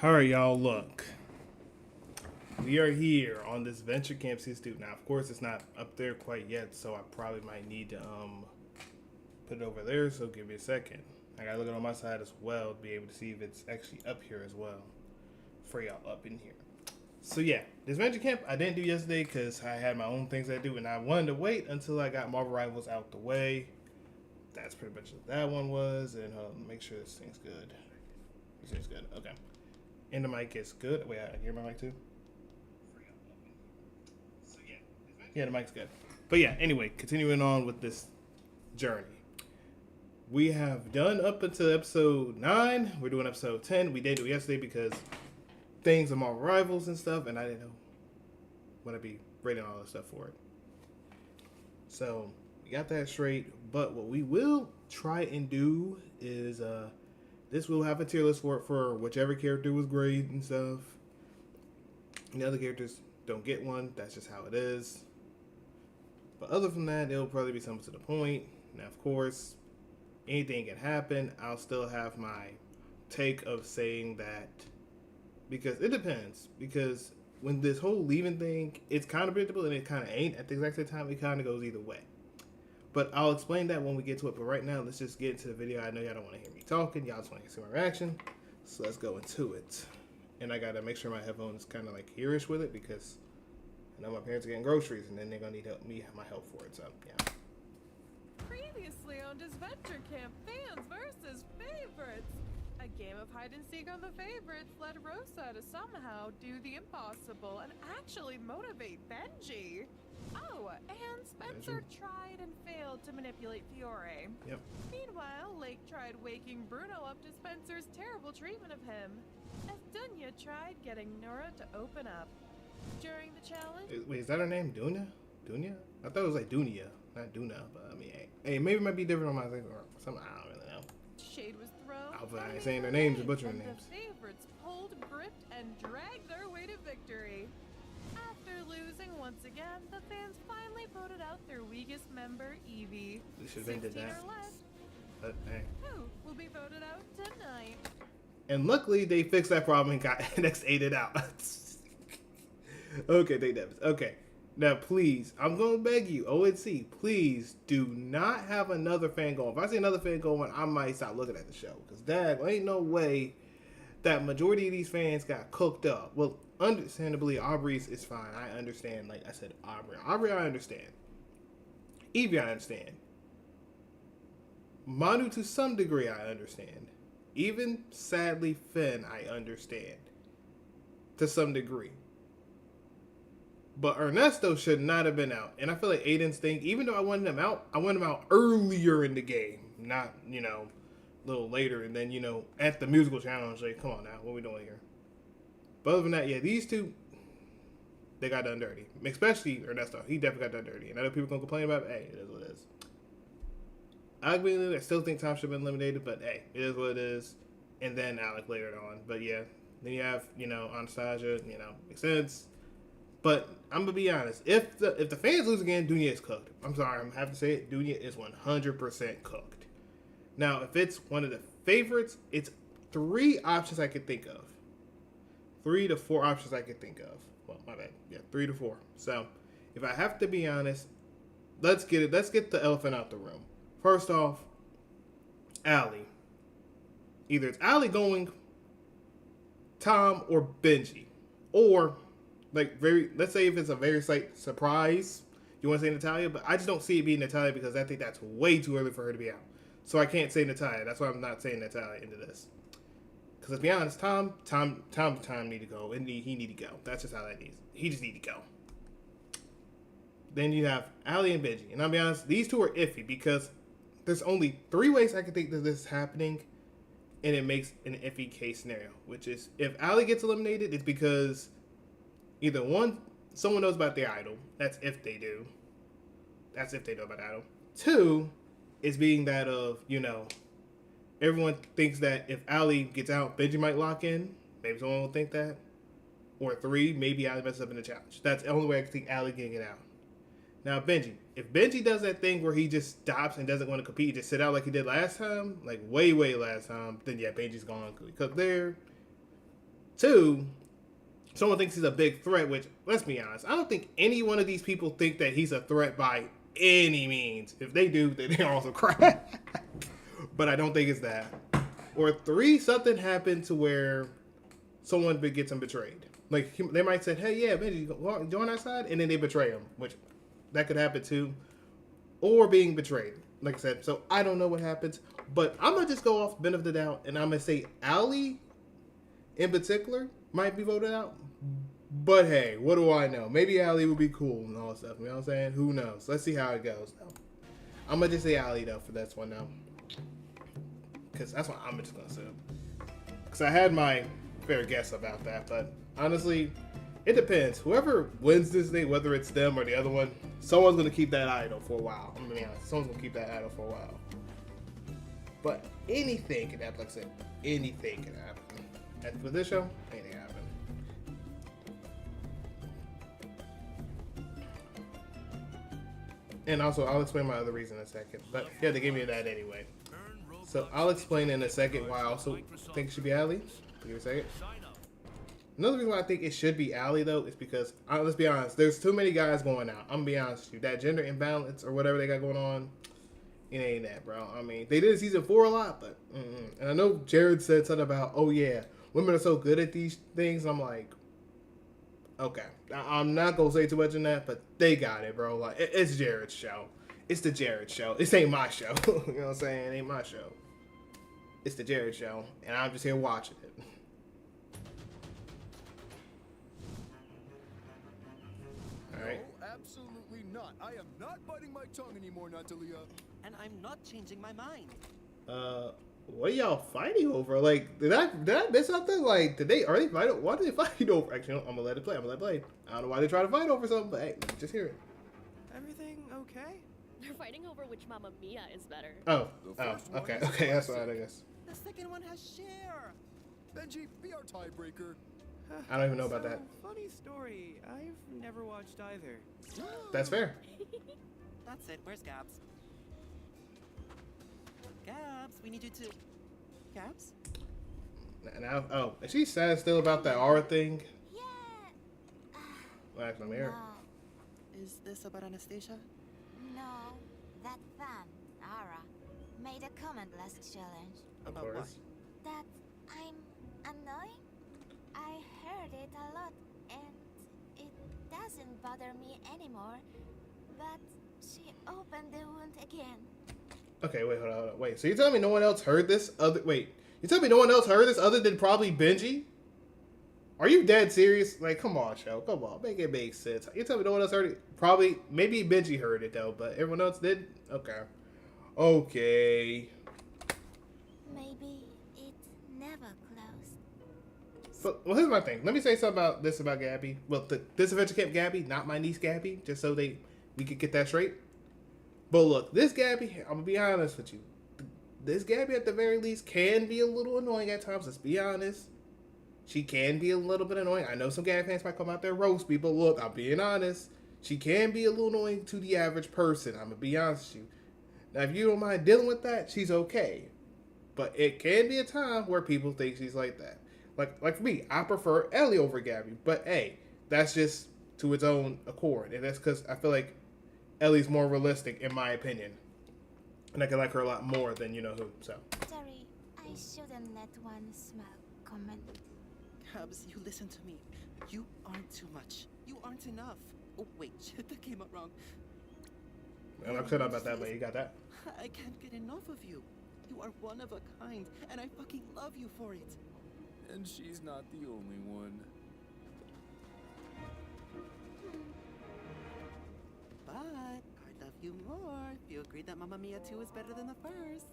Alright, y'all, look. We are here on this Venture Camp Season 2. Now, of course, it's not up there quite yet, so I probably might need to put it over there, so give me a second. I gotta look it on my side as well to be able to see if it's actually up here as well for y'all up in here. So yeah, this Venture Camp I didn't do yesterday because I had my own things I do, and I wanted to wait until I got Marvel Rivals out the way. That's pretty much what that one was, and make sure this thing's good. This thing's good, okay. And the mic is good. Wait, I hear my mic too? Yeah, the mic's good. But yeah, anyway, continuing on with this journey. We have done up until episode 9. We're doing episode 10. We did do it yesterday because things are more rivals and stuff, and I didn't know what I'd be rating all this stuff for it. So, we got that straight. But what we will try and do is this will have a tier list for it for whichever character was great and stuff. And the other characters don't get one. That's just how it is. But other than that, it'll probably be something to the point. Now, of course, anything can happen. I'll still have my take of saying that because it depends. Because when this whole leaving thing, it's kind of predictable and it kind of ain't. At the exact same time, it kind of goes either way. But I'll explain that when we get to it. But right now, let's just get into the video. I know y'all don't want to hear me talking. Y'all just want to see my reaction. So let's go into it. And I got to make sure my headphones kind of like hearish with it because I know my parents are getting groceries and then they're going to need my help for it. So, yeah. Previously on Disventure Camp, fans versus favorites. A game of hide and seek on the favorites led Rosa to somehow do the impossible and actually motivate Benji. Oh, and Spencer tried and failed to manipulate Fiore. Yep. Meanwhile, Lake tried waking Bruno up to Spencer's terrible treatment of him, as Dunya tried getting Nora to open up. During the challenge... Wait, is that her name? Dunya? Dunya? I thought it was like Dunya, not Duna, but I mean, hey, maybe it might be different on my thing or something. I don't really know. Shade was thrown. I ain't saying their names or butchering names. The favorites pulled, gripped, and dragged their way to victory. After losing once again, the fans finally voted out their weakest member, Evie. We should have been did that. But hey. Who will be voted out tonight? And luckily, they fixed that problem and got next 8 out. Okay, thank Devin. Okay. Now, please, I'm going to beg you, ONC, please do not have another fan going. If I see another fan going, I might stop looking at the show. Because, dad, ain't no way that majority of these fans got cooked up. Well, understandably, Aubrey's is fine. I understand. Like I said, Aubrey, I understand. Evie, I understand. Manu, to some degree, I understand. Even, sadly, Finn, I understand. To some degree. But Ernesto should not have been out. And I feel like Aiden's thing, even though I wanted him out, I wanted him out earlier in the game. Not, a little later. And then, at the musical challenge, like, come on now, what are we doing here? But other than that, yeah, these two, they got done dirty. Especially Ernesto. He definitely got done dirty. And I know people going to complain about it. Hey, it is what it is. I still think Tom should have been eliminated, but hey, it is what it is. And then Alec later on. But yeah, then you have, Anastasia, makes sense. But I'm gonna be honest. If the fans lose again, Dunya is cooked. I'm sorry, I'm having to say it. Dunya is 100% cooked. Now, if it's one of the favorites, it's 3 options I could think of. 3 to 4 options I could think of. Well, my bad. Yeah, 3 to 4. So, if I have to be honest, let's get the elephant out the room. First off, Allie. Either it's Allie going, Tom, or Benji, or let's say if it's a very slight surprise, you want to say Natalia, but I just don't see it being Natalia because I think that's way too early for her to be out. So I can't say Natalia. That's why I'm not saying Natalia into this. Because let's be honest, Tom need to go, and he need to go. That's just how that is. He just need to go. Then you have Allie and Benji, and I'll be honest, these two are iffy because there's only 3 ways I can think that this is happening, and it makes an iffy case scenario, which is if Allie gets eliminated, it's because either one, someone knows about their idol. That's if they do. That's if they know about idol. 2 is being that of, everyone thinks that if Allie gets out, Benji might lock in. Maybe someone will think that. Or 3, maybe Allie messes up in the challenge. That's the only way I can think Allie getting it out. Now, Benji. If Benji does that thing where he just stops and doesn't want to compete, just sit out like he did last time, like way last time, then yeah, Benji's gone. Because there, Two, someone thinks he's a big threat, which, let's be honest, I don't think any one of these people think that he's a threat by any means. If they do, then they're also crap. But I don't think it's that. Or three, something happened to where someone gets him betrayed. Like, they might say, hey, yeah, Benji, join our side, and then they betray him, which that could happen too. Or being betrayed, like I said. So I don't know what happens. But I'm going to just go off benefit of the doubt, and I'm going to say Allie, in particular, might be voted out. But hey, what do I know? Maybe Allie will be cool and all that stuff. You know what I'm saying? Who knows? Let's see how it goes, though. I'm going to just say Allie, though, for this one, though. Because that's what I'm just going to say. Because I had my fair guess about that, but honestly, it depends. Whoever wins this thing, whether it's them or the other one, someone's going to keep that idol for a while. I'm going to be honest. Someone's going to keep that idol for a while. But anything can happen. Like I said, anything can happen. And for this show, anything can happen. And also, I'll explain my other reason in a second. But yeah, they gave me that anyway. So I'll explain in a second why I also think it should be Allie. Give me a second. Another reason why I think it should be Allie, though, is because, let's be honest, there's too many guys going out. I'm going to be honest with you. That gender imbalance or whatever they got going on, it ain't that, bro. I mean, they did season 4 a lot, but, And I know Jared said something about, oh, yeah, women are so good at these things. I'm like, okay. I'm not going to say too much on that, but they got it, bro. Like, it's Jared's show. It's the Jared show. This ain't my show. You know what I'm saying? It ain't my show. It's the Jared show, and I'm just here watching it. All right. No, absolutely not. I am not biting my tongue anymore, Natalia. And I'm not changing my mind. What are y'all fighting over? Like, did I miss something? Like, are they fighting? Why did they fight over? Actually, no, I'm gonna let it play. I don't know why they try to fight over something, but hey, just hear it. Everything okay? They're fighting over which Mamma Mia is better. Okay, that's right, I guess. The second one has share. Benji, be our tiebreaker. I don't even know about that. Funny story. I've never watched either. That's fair. That's it. Where's Gabs? Gabs, we need you to... Gabs? Now, is she sad still about that R thing? Yeah. Well, actually, I'm here. Is this about Anastasia? No, that fan, Ara, made a comment last challenge Of About what? course. that I'm annoying. I heard it a lot and it doesn't bother me anymore, but she opened the wound again. Okay, wait, hold on. Wait, so you telling me no one else heard this? You telling me no one else heard this other than probably Benji? Are you dead serious? Like, come on, show. Come on, make it make sense. You telling me no one else heard it? Probably, maybe Benji heard it though, but everyone else did? Okay. Okay. Maybe it never closed. But, well, here's my thing. Let me say something about this about Gabby. Well, this adventure camp Gabby, not my niece Gabby, just so we could get that straight. But look, this Gabby, I'm gonna be honest with you. This Gabby, at the very least, can be a little annoying at times. Let's be honest. She can be a little bit annoying. I know some Gabby fans might come out there and roast me, but look, I'm being honest. She can be a little annoying to the average person. I'm gonna be honest with you. Now, if you don't mind dealing with that, she's okay. But it can be a time where people think she's like that. Like me, I prefer Ellie over Gabby. But hey, that's just to its own accord, and that's because I feel like Ellie's more realistic, in my opinion. And I can like her a lot more than you know who, so. Sorry, I shouldn't let one small comment. Gabs, you listen to me. You aren't too much. You aren't enough. Oh, wait, shit, that came out wrong. I'm not upset about that, but you got that. I can't get enough of you. You are one of a kind, and I fucking love you for it. And she's not the only one. But I love you more. You agree that Mamma Mia 2 is better than the first.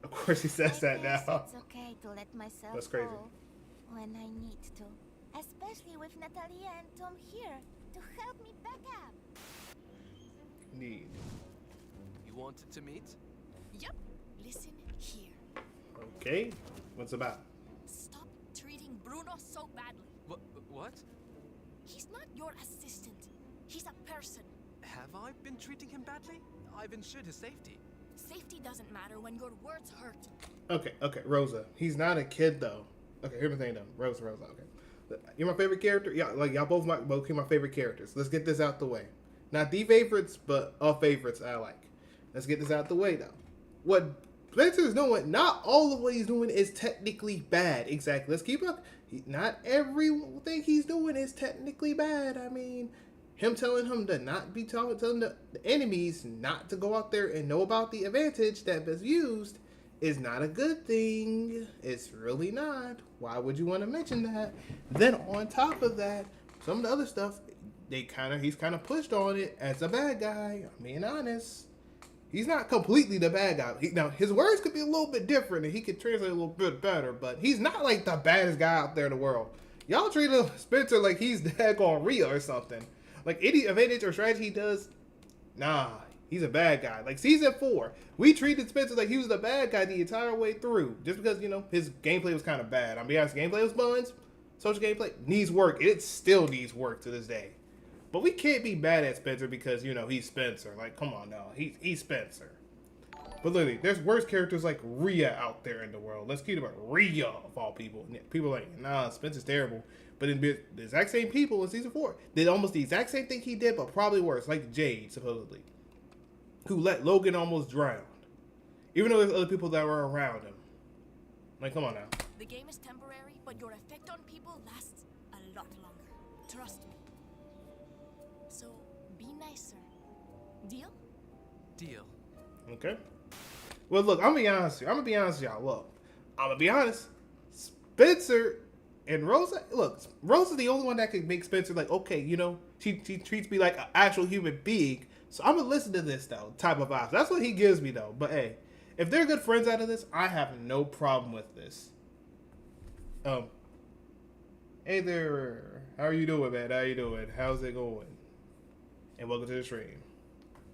Of course he says I that guess now. it's okay to let myself That's crazy. go when I need to. Especially with Natalia and Tom here to help me back up. Indeed. You wanted to meet? Yep. Listen here. Okay. What's it about? Stop treating Bruno so badly. What? He's not your assistant. He's a person. Have I been treating him badly? I've ensured his safety. Safety doesn't matter when your words hurt. Okay, Rosa. He's not a kid though. Okay, here's the thing though. Rosa, okay. You're my favorite character. Yeah, like y'all both my favorite characters. Let's get this out the way. Not the favorites, but all favorites I like. Let's get this out the way though. What Spencer's doing, not all of what he's doing is technically bad. Exactly. Let's keep up. Not everything he's doing is technically bad. I mean, him telling him to not be telling the enemies not to go out there and know about the advantage that was used is not a good thing. It's really not. Why would you want to mention that? Then on top of that, some of the other stuff, he's kind of pushed on it as a bad guy. I'm being honest. He's not completely the bad guy. Now, his words could be a little bit different and he could translate a little bit better, but he's not like the baddest guy out there in the world. Y'all treat Spencer like he's daggone Rhea or something. Like any advantage or strategy he does, nah, he's a bad guy. Like season 4, we treated Spencer like he was the bad guy the entire way through. Just because, his gameplay was kind of bad. I'm being honest, gameplay was buns. Social gameplay needs work. It still needs work to this day. But we can't be mad at Spencer because, he's Spencer. Like, come on now. He's Spencer. But literally, there's worse characters like Rhea out there in the world. Let's keep it about Rhea, of all people. People are like, nah, Spencer's terrible. But in the exact same people in season 4 did almost the exact same thing he did, but probably worse. Like Jade, supposedly. Who let Logan almost drown. Even though there's other people that were around him. Like, come on now. The game is temporary, but your effect on people lasts a lot longer. Trust me. So, be nicer. Deal? Deal. Okay. Well, look, I'm gonna be honest with y'all. Look, I'm gonna be honest. Spencer and Rosa, look, Rosa's the only one that can make Spencer like, okay, she treats me like an actual human being. So I'm gonna listen to this though, type of vibes. That's what he gives me though. But hey, if they're good friends out of this, I have no problem with this. Hey there, how are you doing, man? How you doing? How's it going? And welcome to the stream.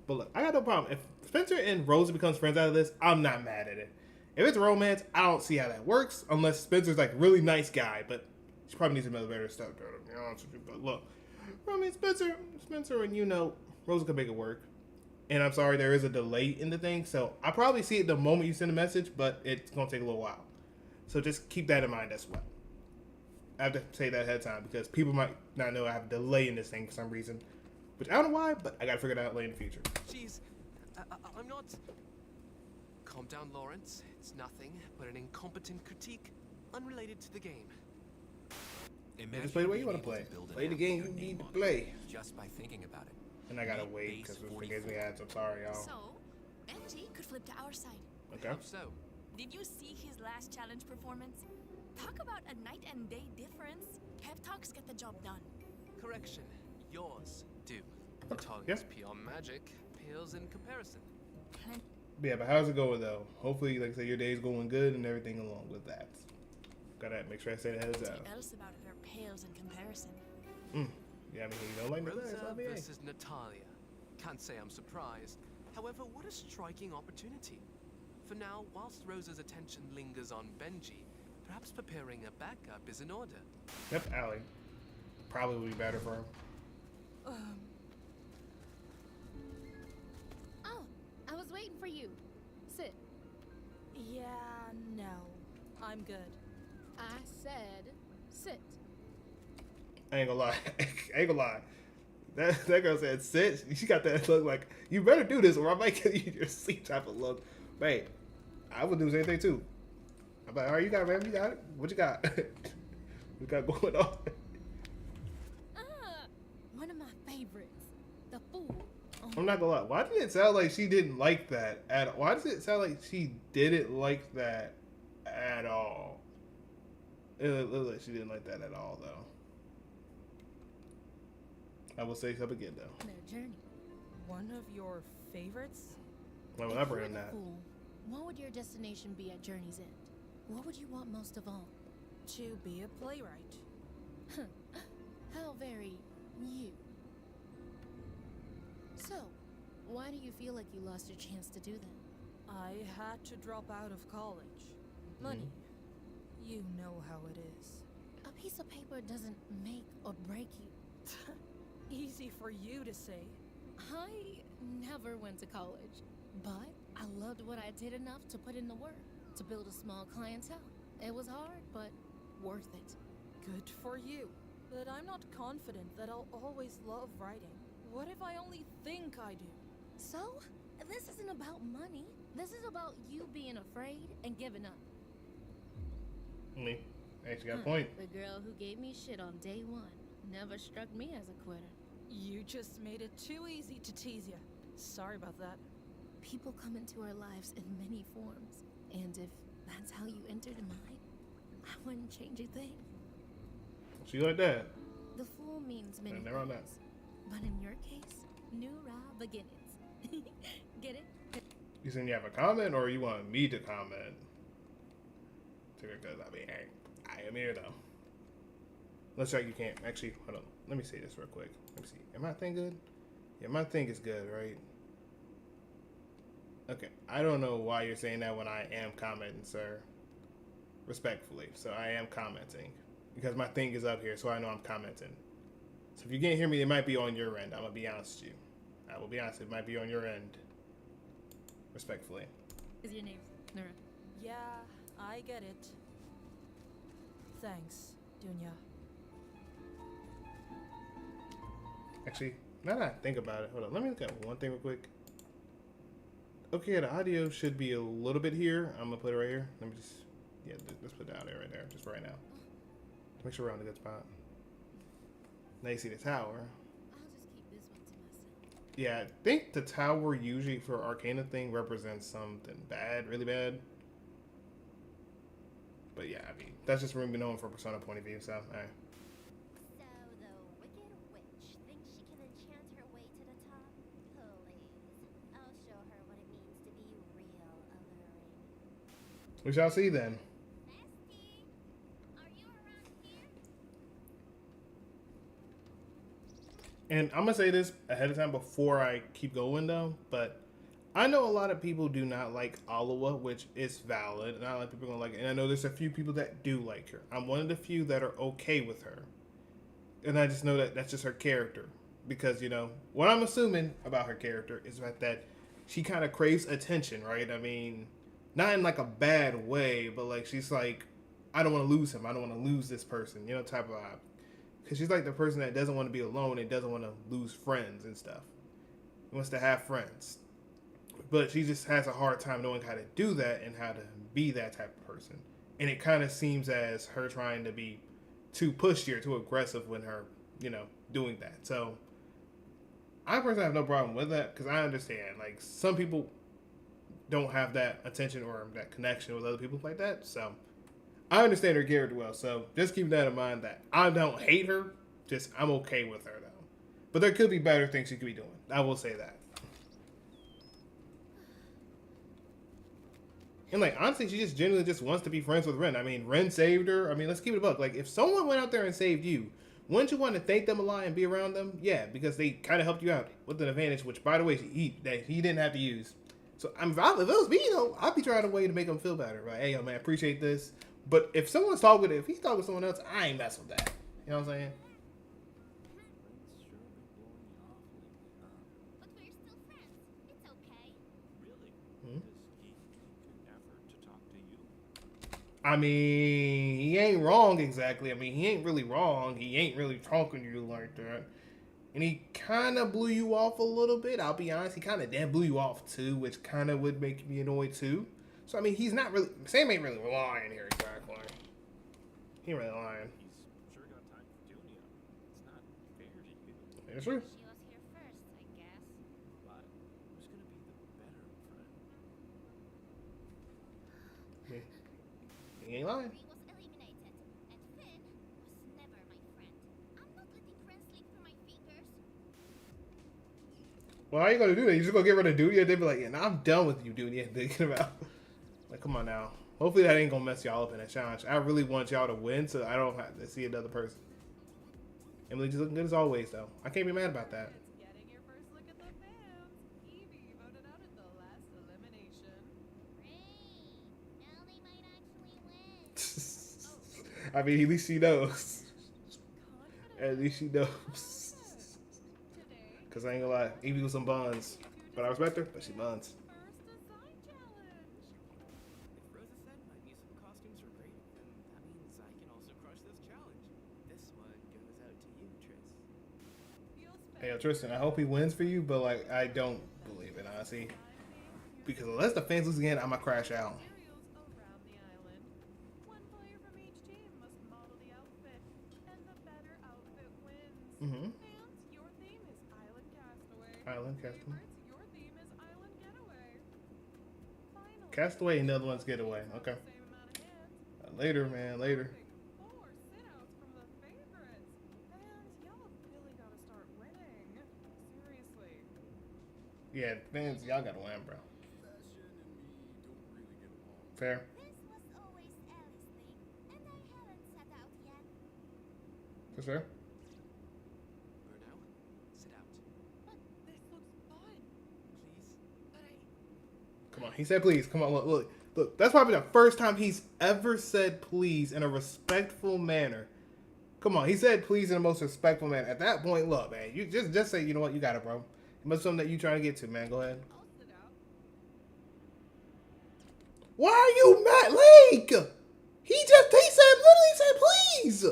But look, I got no problem. If Spencer and Rosa becomes friends out of this, I'm not mad at it. If it's romance, I don't see how that works unless Spencer's like really nice guy, but she probably needs another better stuff. To be honest with you. But look, I mean, Spencer and Rosa can make it work. And I'm sorry, there is a delay in the thing, so I probably see it the moment you send a message, but it's gonna take a little while. So just keep that in mind as well. I have to say that ahead of time because people might not know I have a delay in this thing for some reason. Which I don't know why, but I gotta figure that out later in the future. Jeez, I'm not... Calm down, Lawrence. It's nothing but an incompetent critique unrelated to the game. Just play the way you want to play. Play the game you need to play. Just by thinking about it. And I gotta wait because it gives me ads. I'm sorry, y'all. So, Benji could flip to our side. Okay. Hope so. Did you see his last challenge performance? Talk about a night and day difference. Pep talks get the job done. Correction. Yours do. The target's pure magic pales in comparison. Yeah, but how's it going though? Hopefully, like I said, your day's going good and everything along with that. Gotta make sure I say the heads up. What else about her pales in comparison? Yeah, I mean, you don't like me. Rosa versus Natalia. Can't say I'm surprised. However, what a striking opportunity. For now, whilst Rosa's attention lingers on Benji, perhaps preparing a backup is in order. Yep, Allie. Probably would be better for him. Oh, I was waiting for you. Sit. Yeah, no. I'm good. I said sit. I ain't gonna lie. That girl said sit. She got that look like, you better do this or I might get you your sleep type of look. Wait, I would do the same thing too. I'm like, all right, you got it, man. You got it. What you got? What you got going on? One of my favorites. The fool. I'm not gonna lie. Why did it sound like she didn't like that at all? Why does it sound like she didn't like that at all? It looked like she didn't like that at all, though. I will say something again, though. Their journey. One of your favorites? Why would If I you bring were the that? fool, what would your destination be at Journey's End? What would you want most of all? To be a playwright. How very you. So, why do you feel like you lost your chance to do that? I had to drop out of college. Money. You know how it is. A piece of paper doesn't make or break you. Easy for you to say. I never went to college, but I loved what I did enough to put in the work, to build a small clientele. It was hard, but worth it. Good for you. But I'm not confident that I'll always love writing. What if I only think I do? So, this isn't about money. This is about you being afraid and giving up. I mean, actually got a point. The girl who gave me shit on day one never struck me as a quitter. You just made it too easy to tease you. Sorry about that. People come into our lives in many forms, and if that's how you entered mine, I wouldn't change a thing. She like that. The fool means many Never on that. things, but in your case, new raw beginnings. Get it? You saying you have a comment, or you want me to comment? Because I mean, I am here though. Looks like you can't. Actually, hold on. Let me say this real quick. Let me see. Am my thing good? Yeah, my thing is good, right? Okay. I don't know why you're saying that when I am commenting, sir. Respectfully. So I am commenting. Because my thing is up here, so I know I'm commenting. So if you can't hear me, it might be on your end. I'm going to be honest with you. I will be honest. It might be on your end. Respectfully. Is your name Nora? Yeah, I get it. Thanks, Dunya. Actually, now that I think about it, hold on. Let me look at one thing real quick. Okay, the audio should be a little bit here. I'm going to put it right here. Let me just, yeah, let's put it down there right there, just right now. Make sure we're on the good spot. Now you see the tower. I'll just keep this one to myself. Yeah, I think the tower usually for Arcana thing represents something bad, really bad. But yeah, I mean, that's just room to know from Persona point of view, so, alright. So the Wicked Witch thinks she can enchant her way to the top? Please. I'll show her what it means to be real alluring. We shall see then. Bestie, are you around here? And I'm going to say this ahead of time before I keep going, though. But I know a lot of people do not like Alawa, which is valid. And a lot of people are going to like it. And I know there's a few people that do like her. I'm one of the few that are okay with her. And I just know that that's just her character. Because, you know, what I'm assuming about her character is that she kind of craves attention, right? I mean, not in like a bad way, but like she's like, I don't want to lose him. I don't want to lose this person, you know, type of vibe. Because she's like the person that doesn't want to be alone and doesn't want to lose friends and stuff. She wants to have friends. But she just has a hard time knowing how to do that and how to be that type of person. And it kind of seems as her trying to be too pushy or too aggressive when her, you know, doing that. So I personally have no problem with that because I understand. Like, some people don't have that attention or that connection with other people like that. So I understand her character well. So just keep that in mind that I don't hate her. Just I'm okay with her, though. But there could be better things she could be doing. I will say that. And, like, honestly, she just genuinely just wants to be friends with Ren. I mean, Ren saved her. I mean, let's keep it a buck. Like, if someone went out there and saved you, wouldn't you want to thank them a lot and be around them? Yeah, because they kind of helped you out with an advantage, which, by the way, he didn't have to use. So, if it was me, you know, I'd be trying a way to make him feel better. Right? Hey, yo, man, I appreciate this. But if someone's talking with it, if he's talking with someone else, I ain't mess with that. You know what I'm saying? But we're still friends. It's okay. Really? Does he make an effort to talk to you? I mean, he ain't wrong exactly. I mean, he ain't really wrong. He ain't really talking to you like that. And he kind of blew you off a little bit. I'll be honest. He kind of then blew you off too, which kind of would make me annoyed too. So, I mean, he's not really... Sam ain't really lying here exactly. He ain't really lying. He's sure got time for Dunia. It's not fair to you. It's true. She was here first, I guess. But who's gonna be the better friend? He ain't lying. He was eliminated, and Finn was never my friend. I'm not letting friends slip through my fingers. Well, how you gonna do that? You just gonna get rid of Dunia? They'd be like, yeah, nah, I'm done with you, Dunia. Thinking about... Like, come on now. Hopefully that ain't gonna mess y'all up in that challenge. I really want y'all to win, so I don't have to see another person. Emily's looking good as always, though. I can't be mad about that. It's getting your first look at the fans. Evie voted out at the last elimination. Great. Now they might actually win. I mean, at least she knows. Confident. At least she knows. Today, Because I ain't gonna lie, Evie with some buns. But I respect her, but she buns. first design challenge. If Rosa said my musical costumes are great, then that means I can also crush this challenge. Hey, Tristan, I hope he wins for you, but like I don't believe it, honestly. Because unless the fans lose again, I'ma crash out. Materials around the island. One player from each team must model the outfit, and the better outfit wins. Mm-hmm. Fans, your theme is Island Castaway. Island Castaway. Favorites, your theme is Island Getaway. Finally, Castaway and the other one's Getaway. Okay. the same amount of hands. Later, man. Later. 4 sit-outs from the favorites. Fans, y'all have really got to start winning. Seriously. Yeah, fans, y'all gotta win, bro. Fashion and me don't really get along. Fair. This was always Ellie's thing, and I haven't set out yet. For sure. Murdo, sit out. But this looks fun. Please. But Come on. He said please. Come on. Look. That's probably the first time he's ever said please in a respectful manner. Come on. He said please in the most respectful manner. At that point, look, man. You just say, you know what? You got it, bro. It must be something that you trying to get to, man. Go ahead. I'll sit out. Why are you mad, Lake? He literally said please.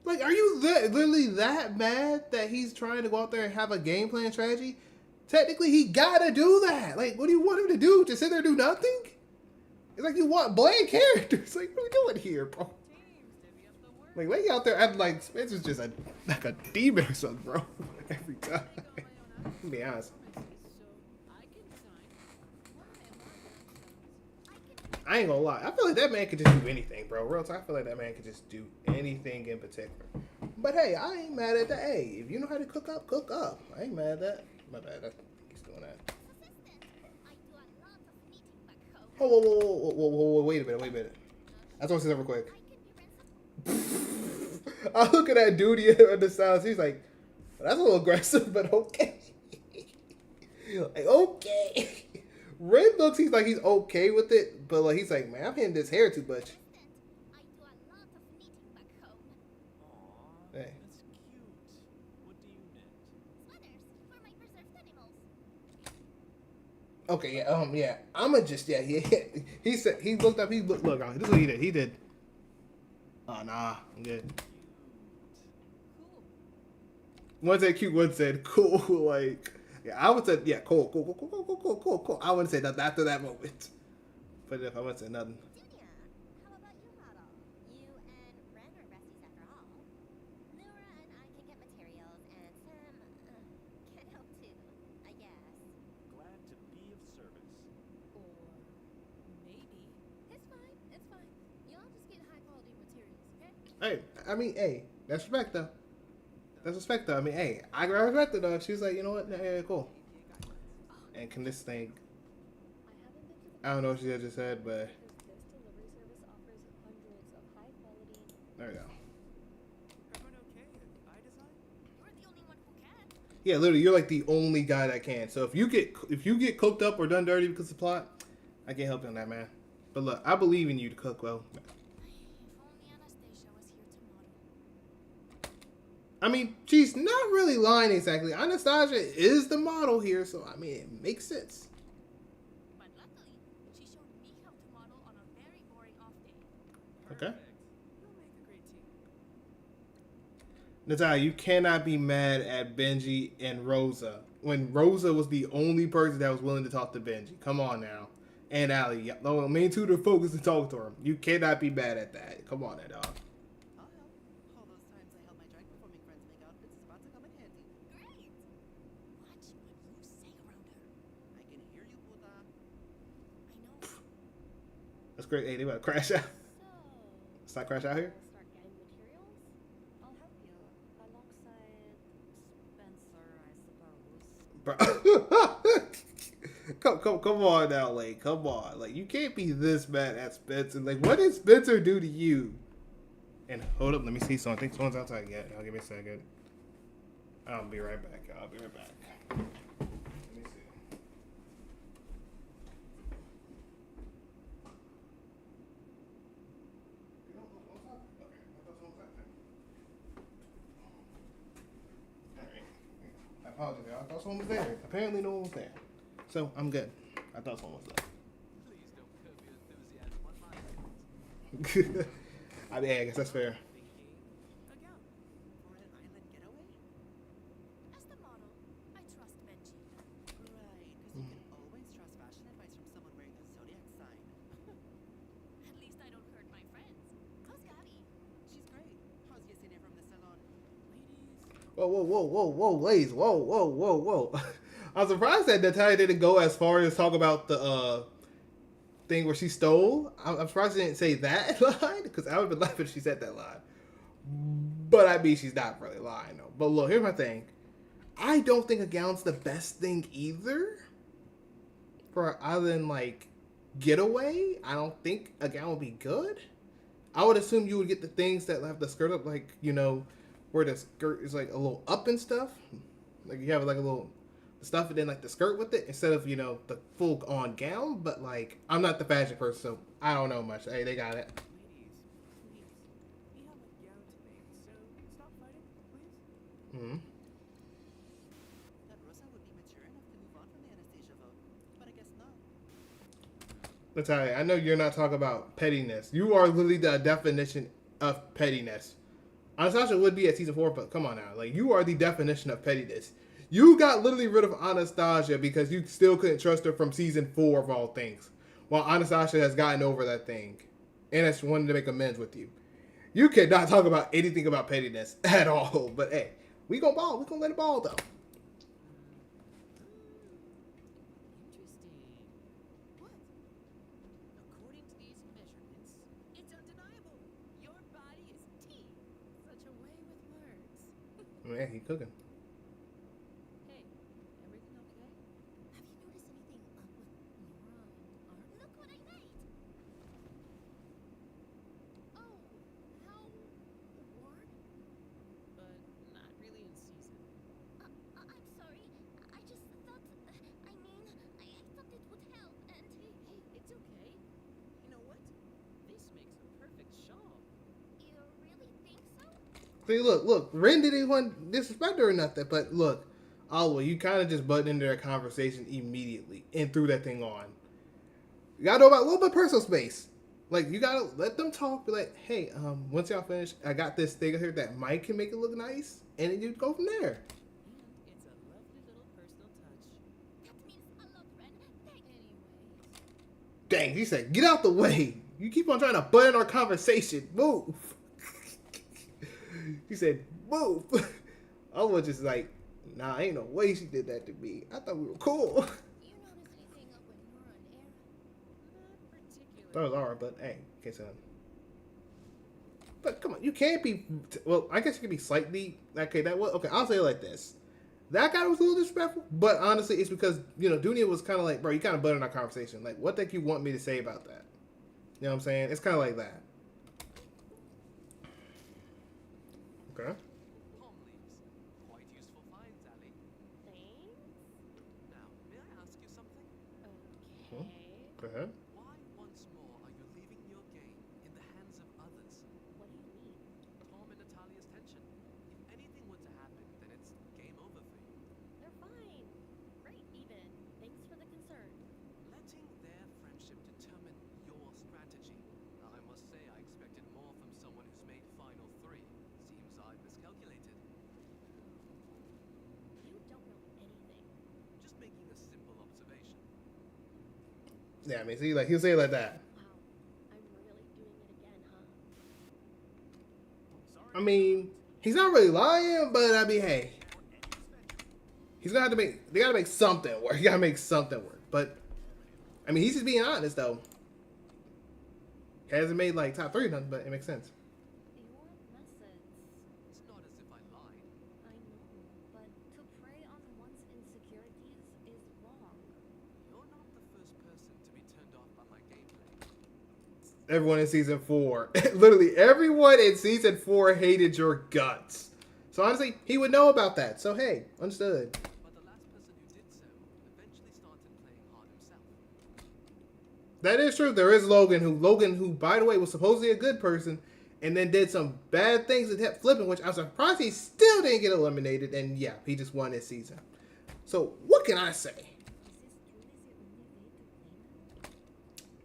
Like, are you literally that mad that he's trying to go out there and have a game plan strategy? Technically, he gotta do that. Like, what do you want him to do? Just sit there and do nothing? It's like you want bland characters. Like, what are we doing here, bro? Teams, divvy up the work. Like, Lake out there acting like Spencer's just like a demon or something, bro. Every time. To be honest. I ain't gonna lie. I feel like that man could just do anything, bro. Real talk, I feel like that man could just do anything in particular. But hey, I ain't mad at that. Hey, if you know how to cook up, cook up. I ain't mad at that. My bad. He's doing that. Assistant, I do a lot of knitting back home. Whoa. Wait a minute. I just want to say something quick. I can be ransomed. I look at that dude here on the side. He's like, that's a little aggressive, but okay. Like, okay. Red looks, he's like, he's okay with it, but like, he's like, man, I'm hitting this hair too much. Assistant, I do a lot of knitting back home. Aw, Hey. that's cute. What do you knit? Sweaters for my preserved animals. Okay, yeah. I'ma just, yeah. He said, he looked up, look, this is what he did. He did. Oh, nah, I'm good. One said cute, one said cool, like, yeah, I would say, yeah, cool. I wouldn't say nothing after that moment. But if I wouldn't say nothing. Junior, how about you model? You and Ren are besties after all. Nora and I can get materials, and Sam can help too, I guess. Glad to be of service. Or maybe. It's fine. Y'all just get high quality materials, okay? Hey, I mean, hey, that's respect though. I mean, hey, I respect it though. She was like, you know what? Yeah, cool. And can this thing? I don't know what she just said, but there we go. Everyone okay with eye design? You're the only one who can. Yeah, literally, you're like the only guy that can. So if you get cooked up or done dirty because of the plot, I can't help you on that, man. But look, I believe in you to cook well. If only Anastasia was here to model. I mean, she's not really lying exactly. Anastasia is the model here, so I mean, it makes sense. But luckily, she showed me how to model on a very boring off day. Okay. You'll make a great team. Natalia, you cannot be mad at Benji and Rosa when Rosa was the only person that was willing to talk to Benji. Come on now. And Allie, the main two to focus and talk to him. You cannot be mad at that. Come on, that dog. I'll help. All those times I helped my drag performing friends make outfits is about to come in handy. Great. Watch what you say around her. I can hear you, puta. I know. That's great. Hey, they about to crash out. So, Let's not crash out here. start getting materials? I'll help you. Alongside Spencer, I suppose. Bro. Come on now, like, come on. Like, you can't be this mad at Spencer. Like, what did Spencer do to you? And hold up, let me see something. I think someone's outside yet. I'll give me a second. I'll be right back. Let me see. I apologize. I thought someone was there. Apparently, no one was there. So I'm good. I thought someone was Please don't curb your enthusiasm on my end. there. I mean, I guess that's fair. Thinking again. For an island getaway? whoa, ladies, whoa. I'm surprised that Natalia didn't go as far as talk about the thing where she stole. I'm surprised she didn't say that line, because I would have been laughing if she said that line. But I mean, she's not really lying though. But look, here's my thing. I don't think a gown's the best thing either. For other than like getaway, I don't think a gown would be good. I would assume you would get the things that have the skirt up, like, you know, where the skirt is like a little up and stuff. Like you have like a little stuff and then like the skirt with it instead of, you know, the full on gown. But like, I'm not the fashion person, so I don't know much. Hey, they got it. Ladies, please. We have a gown to make, so stop fighting, please. Mm-hmm. That Rosa would be mature enough to move on from the Anastasia vote, but I guess not. Natalia, I know you're not talking about pettiness. You are literally the definition of pettiness. Anastasia would be at season 4, but come on now. Like, you are the definition of pettiness. You got literally rid of Anastasia because you still couldn't trust her from season 4 of all things. While Anastasia has gotten over that thing. And has wanted to make amends with you. You cannot talk about anything about pettiness at all. But hey, we gonna ball. We gonna let it ball though. Interesting. What? According to these measurements, it's undeniable. Your body is tea. Such a way with words. Man, he cooking. Hey, everything okay? Have you noticed anything up with Nora and Art? Look what I made! Oh, how warm? But not really in season. I'm sorry. I just thought. I mean, I thought it would help, and. Hey, it's okay. You know what? This makes a perfect shawl. You really think so? See, look. Ren didn't want disrespect her or nothing, but look, Oliver, you kind of just butted into their conversation immediately and threw that thing on. You gotta know about a little bit of personal space. Like, you gotta let them talk. Be like, hey, once y'all finish, I got this thing here that might can make it look nice, and then you go from there. And it's a lovely little personal touch. That means a lot, Ren. Anyways. Dang, he said, get out the way. You keep on trying to butt in our conversation. Move. He said, move. I was just like, nah, ain't no way she did that to me. I thought we were cool. You notice anything up with Nora and Era? Not particularly. That was alright, but hey, can't say nothing. But come on, you can't be. Well, I guess you can be slightly. Okay, that was okay. I'll say it like this: that guy was a little disrespectful, but honestly, it's because Dunia was kind of like, bro, you kind of butted in our conversation. Like, what think you want me to say about that? You know what I'm saying? It's kind of like that. Okay. Palm leaves. Quite useful finds, Ali. Thanks. Now, may I ask you something? Okay. Go ahead. Why once more are you leaving your game in the hands of others? What do you mean? Tom and Natalia's tension. If anything were to happen, then it's game over for you. They're fine. Right, even. Thanks for the concern. Letting their friendship determine your strategy. I must say I expected more from someone who's made Final 3. Seems I've miscalculated. You don't know anything. Just making a simple observation. Yeah, I mean, see, like he'll say it like that. Wow. I'm really doing it again, huh? I mean, he's not really lying, but I mean, hey, he's gonna have to make. They gotta make something work. You gotta make something work. But I mean, he's just being honest though. He hasn't made like top 3 or nothing, but it makes sense. Your methods. It's not as if I lied. I know, but to prey on one's insecurities is wrong. You're not the first person to be turned off by my gameplay. Everyone in season 4, literally everyone in season 4 hated your guts. So honestly, he would know about that. So hey, understood. But the last person who did so eventually started playing hard himself. That is true. There is Logan, who by the way was supposedly a good person, and then did some bad things and kept flipping, which I'm surprised he still didn't get eliminated. And yeah, he just won this season. So what can I say? Is this truly the only way to play now?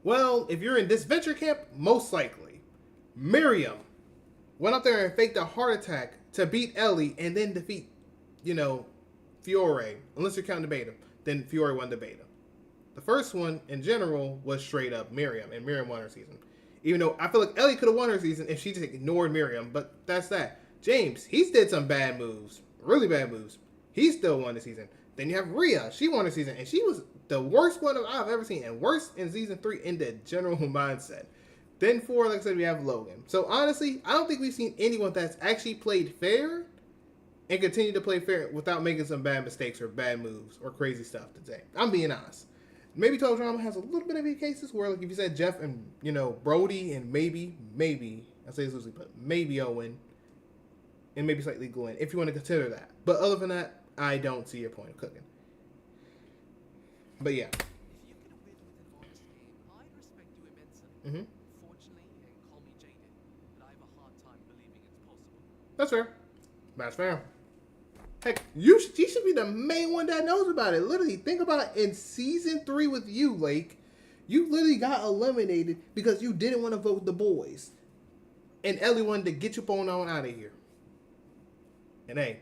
Well, if you're in disventure camp, most likely. Miriam went up there and faked a heart attack to beat Ellie and then defeat, Fiore. Unless you're counting the beta. Then Fiore won the beta. The first one, in general, was straight up Miriam, and Miriam won her season. Even though I feel like Ellie could have won her season if she just ignored Miriam, but that's that. James, he's did some bad moves. really bad moves. He still won the season. Then you have Rhea. She won the season, and she was the worst one I've ever seen, and worse in season 3 in the general mindset. Then 4, like I said, we have Logan. So honestly, I don't think we've seen anyone that's actually played fair and continue to play fair without making some bad mistakes or bad moves or crazy stuff today. I'm being honest. Maybe Total Drama has a little bit of these cases where, like, if you said Jeff and, you know, Brody and maybe, I say this loosely, but maybe Owen and maybe slightly Glenn, if you want to consider that. But other than that, I don't see your point of cooking. But yeah. If you can win with an honest game, I'd respect you immensely. Fortunately, and call me jaded, but I have a hard time believing it's possible. That's fair. That's fair. Heck, you should be the main one that knows about it. Literally, think about it. In season 3 with you, Lake, you literally got eliminated because you didn't want to vote with the boys. And Ellie wanted to get your phone on out of here. And hey,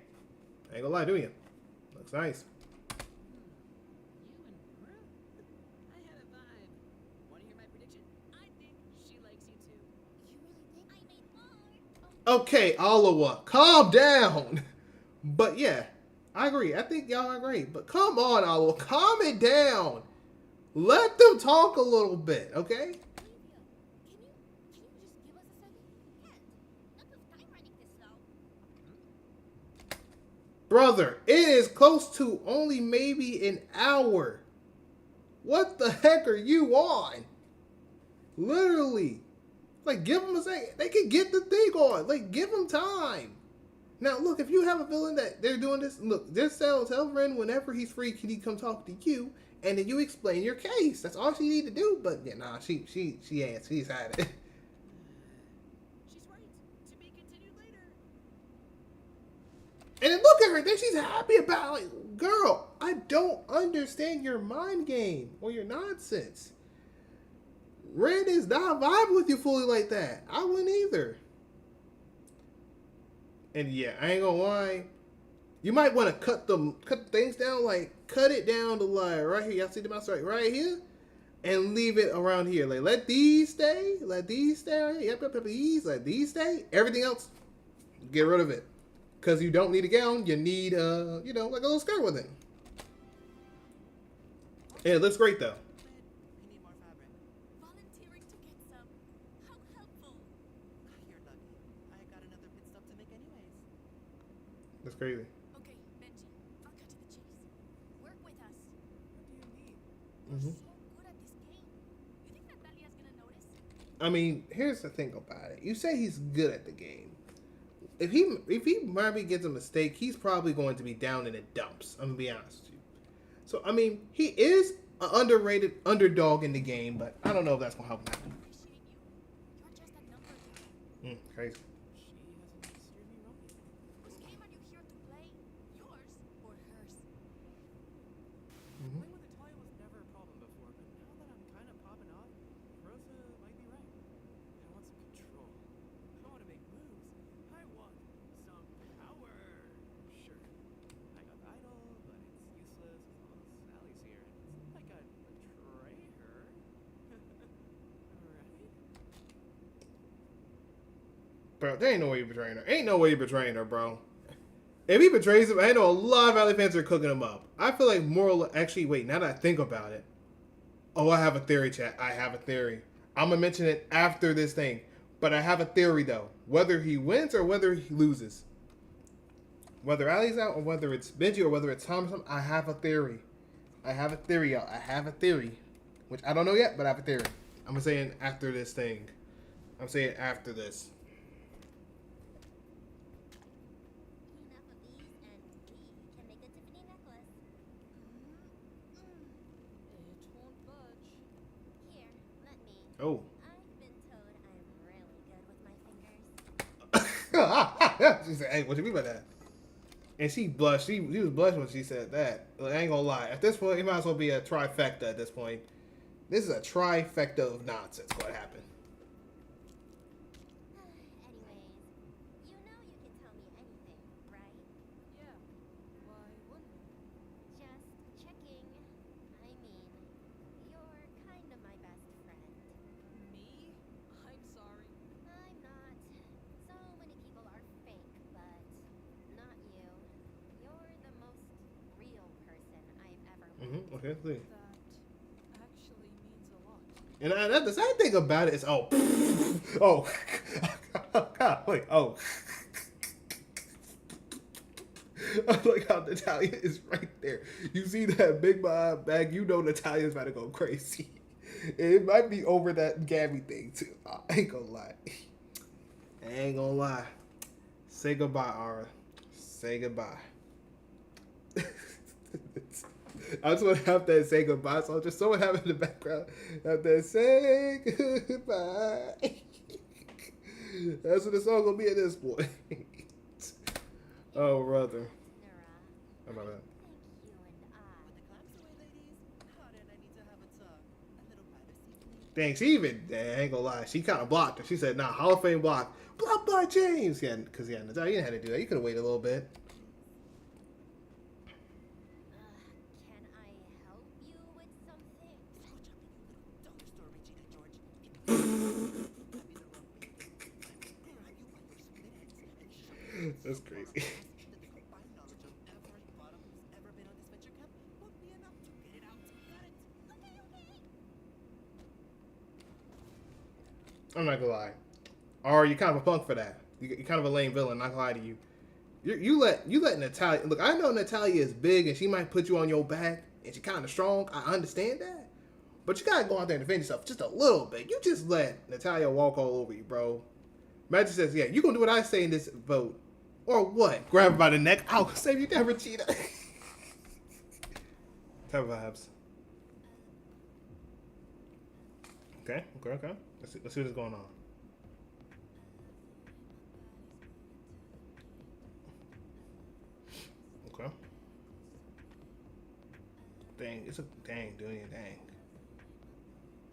I ain't gonna lie, do you? Looks nice. You and Brooke? I had a vibe. Want to hear my prediction? I think she likes you too. You really think I made more? Okay, Alawa, calm down. But yeah, I agree. I think y'all agree. But come on, Alawa, calm it down. Let them talk a little bit, okay? Can you just give us a second? Can't. Not with time running this slow. Brother, it is close to only maybe an hour. What the heck are you on? Literally. Like, give them a second. They can get the thing on. Like, give them time. Now, look, if you have a feeling that they're doing this, look, just tell Ren whenever he's free, can he come talk to you? And then you explain your case. That's all she need to do. But, yeah, nah, she ain't. She's had it. She's right. To be continued later. And then look at her. Then she's happy about it. Like, girl, I don't understand your mind game or your nonsense. Ren is not vibing with you fully like that. I wouldn't either. And yeah, I ain't gonna lie. You might want to cut the things down, like cut it down to like right here. Y'all see the mouse right here, and leave it around here. Like let these stay. Let these stay. Yep. These let these stay. Everything else, get rid of it. Cause you don't need a gown. You need like a little skirt with it. And it looks great though. We need more fabric. Volunteering to get some. How helpful. You're lucky. I got another pit stop to make anyways. That's crazy. Okay, Benji, I'll cut to the chase. Work with us. What do you need? You're so good at this game. You think Natalia's gonna notice? I mean, here's the thing about it. You say he's good at the game. If he maybe gets a mistake, he's probably going to be down in the dumps. I'm gonna be honest with you. So I mean, he is an underrated underdog in the game, but I don't know if that's gonna help him out. Appreciate you. You're just a number to me. Crazy. She hasn't steered me wrong yet. Whose game are you here to play? Yours or hers? Playing with Natalia was never a problem before, but now that I'm kind of popping off, Rosa might be right. I want some control. I want to make moves. I want some power. Sure, I got Idol, but it's useless as long as Sally's here. It's not like I'd betray her. Right? Bro, there ain't no way you're betraying her. Ain't no way you're betraying her, bro. If he betrays him, I know a lot of Valley fans are cooking him up. I feel like actually, wait, now that I think about it. Oh, I have a theory, chat. I have a theory. I'm going to mention it after this thing. But I have a theory, though. Whether he wins or whether he loses. Whether Ali's out or whether it's Benji or whether it's Thompson, I have a theory. I have a theory, y'all. I have a theory. Which I don't know yet, but I have a theory. I'm going to say it after this thing. I'm saying after this. Enough of these, and we can make a Tiffany necklace. It won't budge. Here, let me. Oh. I've been told I'm really good with my fingers. She said, hey, what you mean by that? And she blushed. She was blushing when she said that. Look, I ain't gonna lie. At this point, it might as well be a trifecta at this point. This is a trifecta of nonsense what happened. Anyways, you know you can tell me anything, right? Yeah. Why wouldn't we? Just checking. I mean, you're kind of my best friend. Me? I'm sorry. I'm not. So many people are fake, but not you. Okay, see. That actually means a lot. And the sad thing about it is, oh, God, wait, oh. I like how Natalia is right there. You see that big bag, you know Natalia's about to go crazy. It might be over that Gabby thing too. I ain't gonna lie. I ain't gonna lie. Say goodbye, Ara. Say goodbye. I just want to have that say goodbye song. Just someone have it in the background. Have that say goodbye. That's what the song gonna be at this point. Oh, brother. How about that? Dang, she even, I ain't gonna lie, she kind of blocked her. She said, nah, Hall of Fame block. Blocked by James. Yeah, because, yeah, Natalia, you didn't have to do that. You could have waited a little bit. Can I help you with something? That's crazy. I'm not gonna lie. Or you kind of a punk for that. You're kind of a lame villain. Not gonna lie to you. You let Natalia look. I know Natalia is big and she might put you on your back and she's kind of strong. I understand that, but you gotta go out there and defend yourself just a little bit. You just let Natalia walk all over you, bro. Magic says, "Yeah, you gonna do what I say in this vote, or what? Grab her by the neck. I'll save you, never cheetah." Type of vibes. Okay. Let's see what's going on. Okay. Dang, Dunya, dang.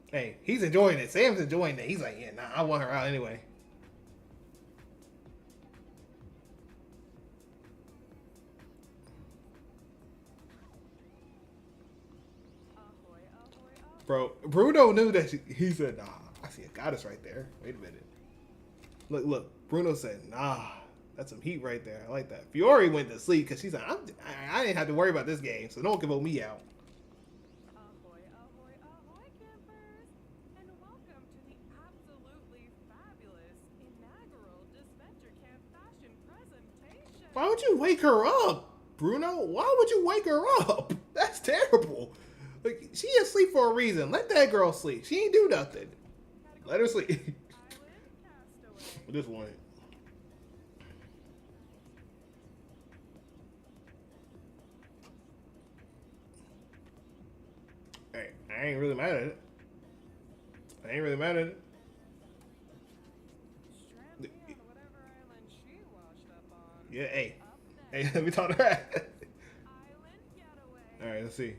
Hey, he's enjoying it. Sam's enjoying it. He's like, yeah, nah, I want her out anyway. Bro, Bruno knew that he said, nah, I see a goddess right there. Wait a minute. Look. Bruno said, nah, that's some heat right there. I like that. Fiore went to sleep because she's like, I didn't have to worry about this game, so no one can vote me out. Ahoy, ahoy, ahoy, campers! And welcome to the absolutely fabulous inaugural Disventure Camp fashion presentation. Why would you wake her up, Bruno? Why would you wake her up? That's terrible. Like, she asleep for a reason. Let that girl sleep. She ain't do nothing. Let her sleep. This one. Hey, I ain't really mad at it. Yeah, hey, let me talk to her. All right, let's see.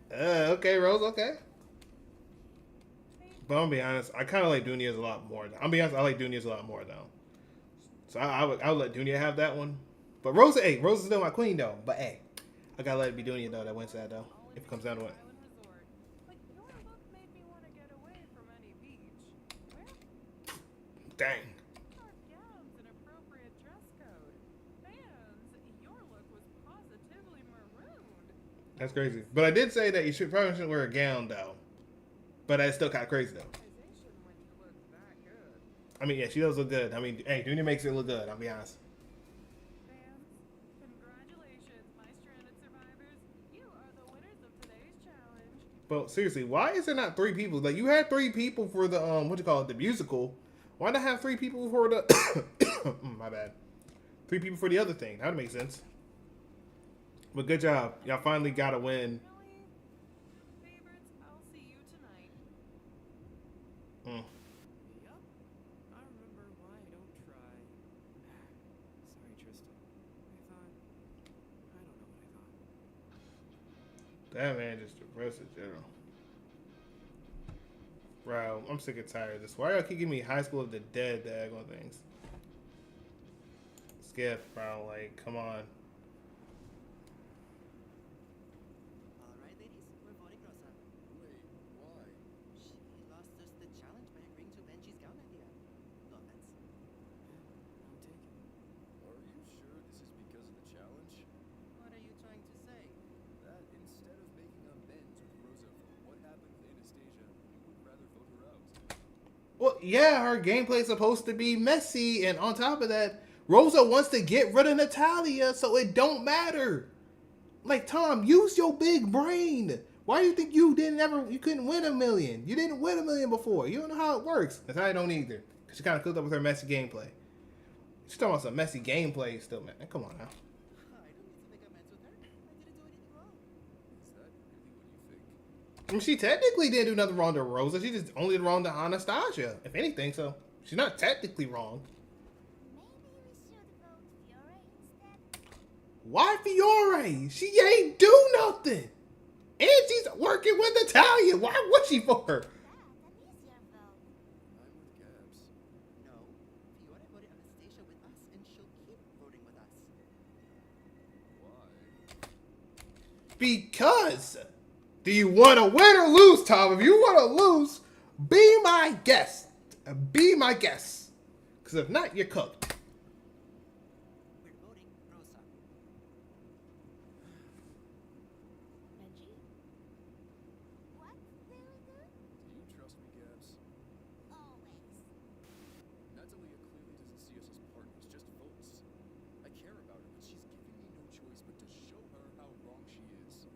Okay, Rose, okay. But I'm gonna be honest, I kind of like Dunia's a lot more. I'll be honest, I like Dunia's a lot more though. So I would let Dunia have that one. But Rose is still my queen though. But hey, I gotta let it be Dunia though that wins that though. If it comes down to it. Dang. That's crazy. But I did say that you probably shouldn't wear a gown though. But that's still kind of crazy though. I mean, yeah, she does look good. I mean, hey, Dunia makes it look good. I'll be honest. Fans, congratulations, my stranded survivors. You are the winners of today's challenge. But seriously, why is there not 3 people? Like, you had 3 people for the what you call it, the musical. Why not have 3 people for the? My bad. 3 people for the other thing. That would make sense. But good job, y'all finally got a win. Favorites, I'll see you tonight. Yup. I remember why I don't try. Sorry, Tristan. I don't know what I thought. That man just depressed in general. Bro, I'm sick and tired of this. Why y'all keep giving me High School of the Dead daggone things? Skip, bro. Like, come on. All right, ladies, we're voting Rosa. Wait, why? Well, yeah, her gameplay is supposed to be messy, and on top of that, Rosa wants to get rid of Natalia, so it don't matter. Like, Tom, use your big brain. Why do you think you couldn't win a million? You didn't win a million before. You don't know how it works. Natalia don't either, because she kind of cooked up with her messy gameplay. She's talking about some messy gameplay still, man. Come on now. I don't need to make amends with her. I didn't do anything wrong. Is that really what you think? I mean, she technically didn't do nothing wrong to Rosa. She just only did wrong to Anastasia, if anything. So she's not technically wrong. Maybe we should vote Fiore instead. Why Fiore? She ain't do nothing. And she's working with Natalia. Why would she for her? That an easier vote. I'm with Gabs. No, Fiora voted Anastasia with us, and she'll keep voting with us. Why? Because. Do you want to win or lose, Tom? If you want to lose, be my guest. Be my guest. Because if not, you're cooked. We're voting Rosa. Benji? What do we do? Do you trust me, Gabs? Always. Natalia clearly doesn't see us as partners, just votes. I care about her, but she's giving me no choice but to show her how wrong she is.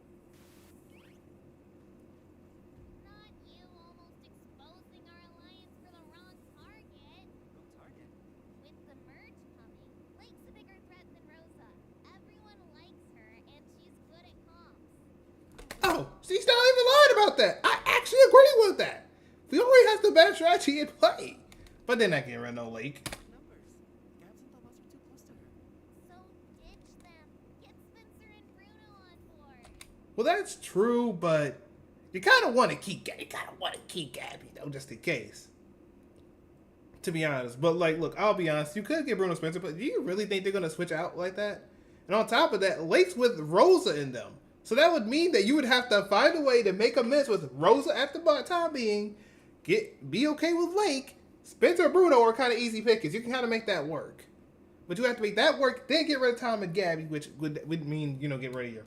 Not you almost exposing our alliance for the wrong target. Wrong target. With the merge coming, Lake's a bigger threat than Rosa. Everyone likes her, and she's good at comms. Oh, she's not even lying about that. I actually agree with that. Fiore has the best strategy in play. But they're not getting rid of no Lake. Numbers. Gabs and Tomas are too close to her. So ditch them. Get Spencer and Bruno on board. Well, that's true, but you kind of want to keep Gabby. You kind of want to keep Gabby, though, just in case. To be honest. But, like, look, I'll be honest. You could get Bruno Spencer, but do you really think they're going to switch out like that? And on top of that, Lake's with Rosa in them. So that would mean that you would have to find a way to make amends with Rosa at the time being, be okay with Lake. Spencer and Bruno are kind of easy pickings. You can kind of make that work. But you have to make that work, then get rid of Tom and Gabby, which would mean, you know, get rid of your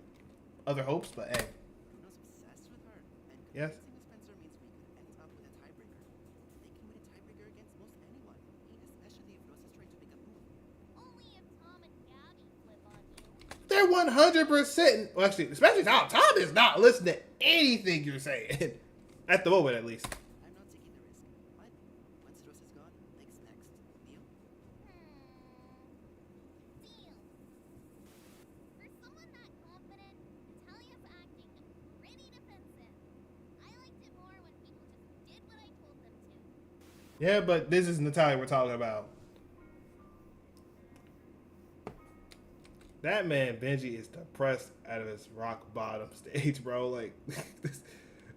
other hopes. But, hey. Bruno's obsessed with her, and Yes. convincing Spencer means we could end up with a tiebreaker. They can win a tiebreaker against most anyone, especially if Rosa's trying to make a move. Only if Tom and Gabby flip on you. They're 100%. Well, actually, especially Tom. Tom is not listening to anything you're saying. At the moment, at least. I'm not taking the risk. But once Rosa's gone, Lake's next. Deal? Deal. For someone that confident, Natalia's acting pretty defensive. I liked it more when people just did what I told them to. Yeah, but this is Natalia we're talking about. That man, Benji, is depressed out of his rock bottom stage, bro. Like,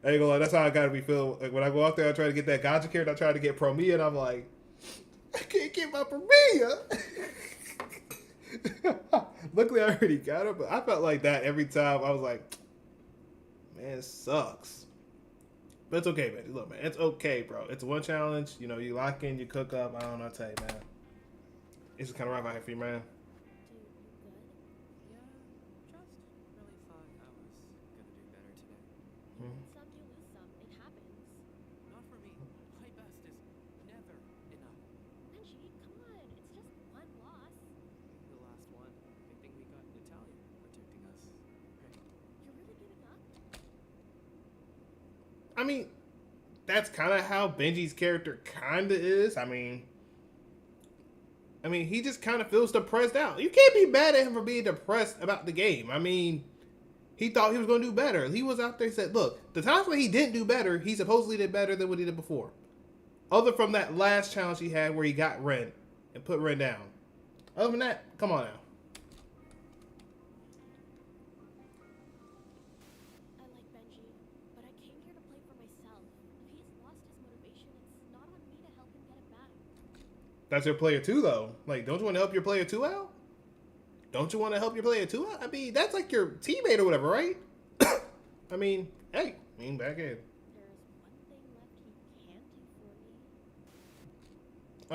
I ain't gonna lie, that's how I gotta be feeling. Like, when I go out there, I try to get that gotcha character, I try to get Promia, and I'm like, I can't get my Promia. Luckily, I already got her, but I felt like that every time. I was like, man, it sucks. But it's okay, man. Look, man, it's okay, bro. It's one challenge. You know, you lock in, you cook up. I don't know what to tell you, man. It's just kind of rough out here for you, man. Yeah, just really thought I was gonna do better today. Some you lose some. It happens. Not for me. My best is never enough. Benji, come on. It's just one loss. The last one. Good thing we got Natalia protecting us. Right? You're really giving up? I mean, that's kind of how Benji's character kind of is. I mean, he just kind of feels depressed out. You can't be mad at him for being depressed about the game. I mean, he thought he was going to do better. He was out there and said, look, the times when he didn't do better, he supposedly did better than what he did before. Other from that last challenge he had where he got Ren and put Ren down. Other than that, come on now. I like Benji, but I came here to play for myself. If he's lost his motivation, it's not on me to help him get it back. That's your player 2, though. Like, don't you want to help your player 2 out? Don't you want to help your player 2 out? I mean, that's like your teammate or whatever, right? I mean, hey, back in. There's one thing left he can do for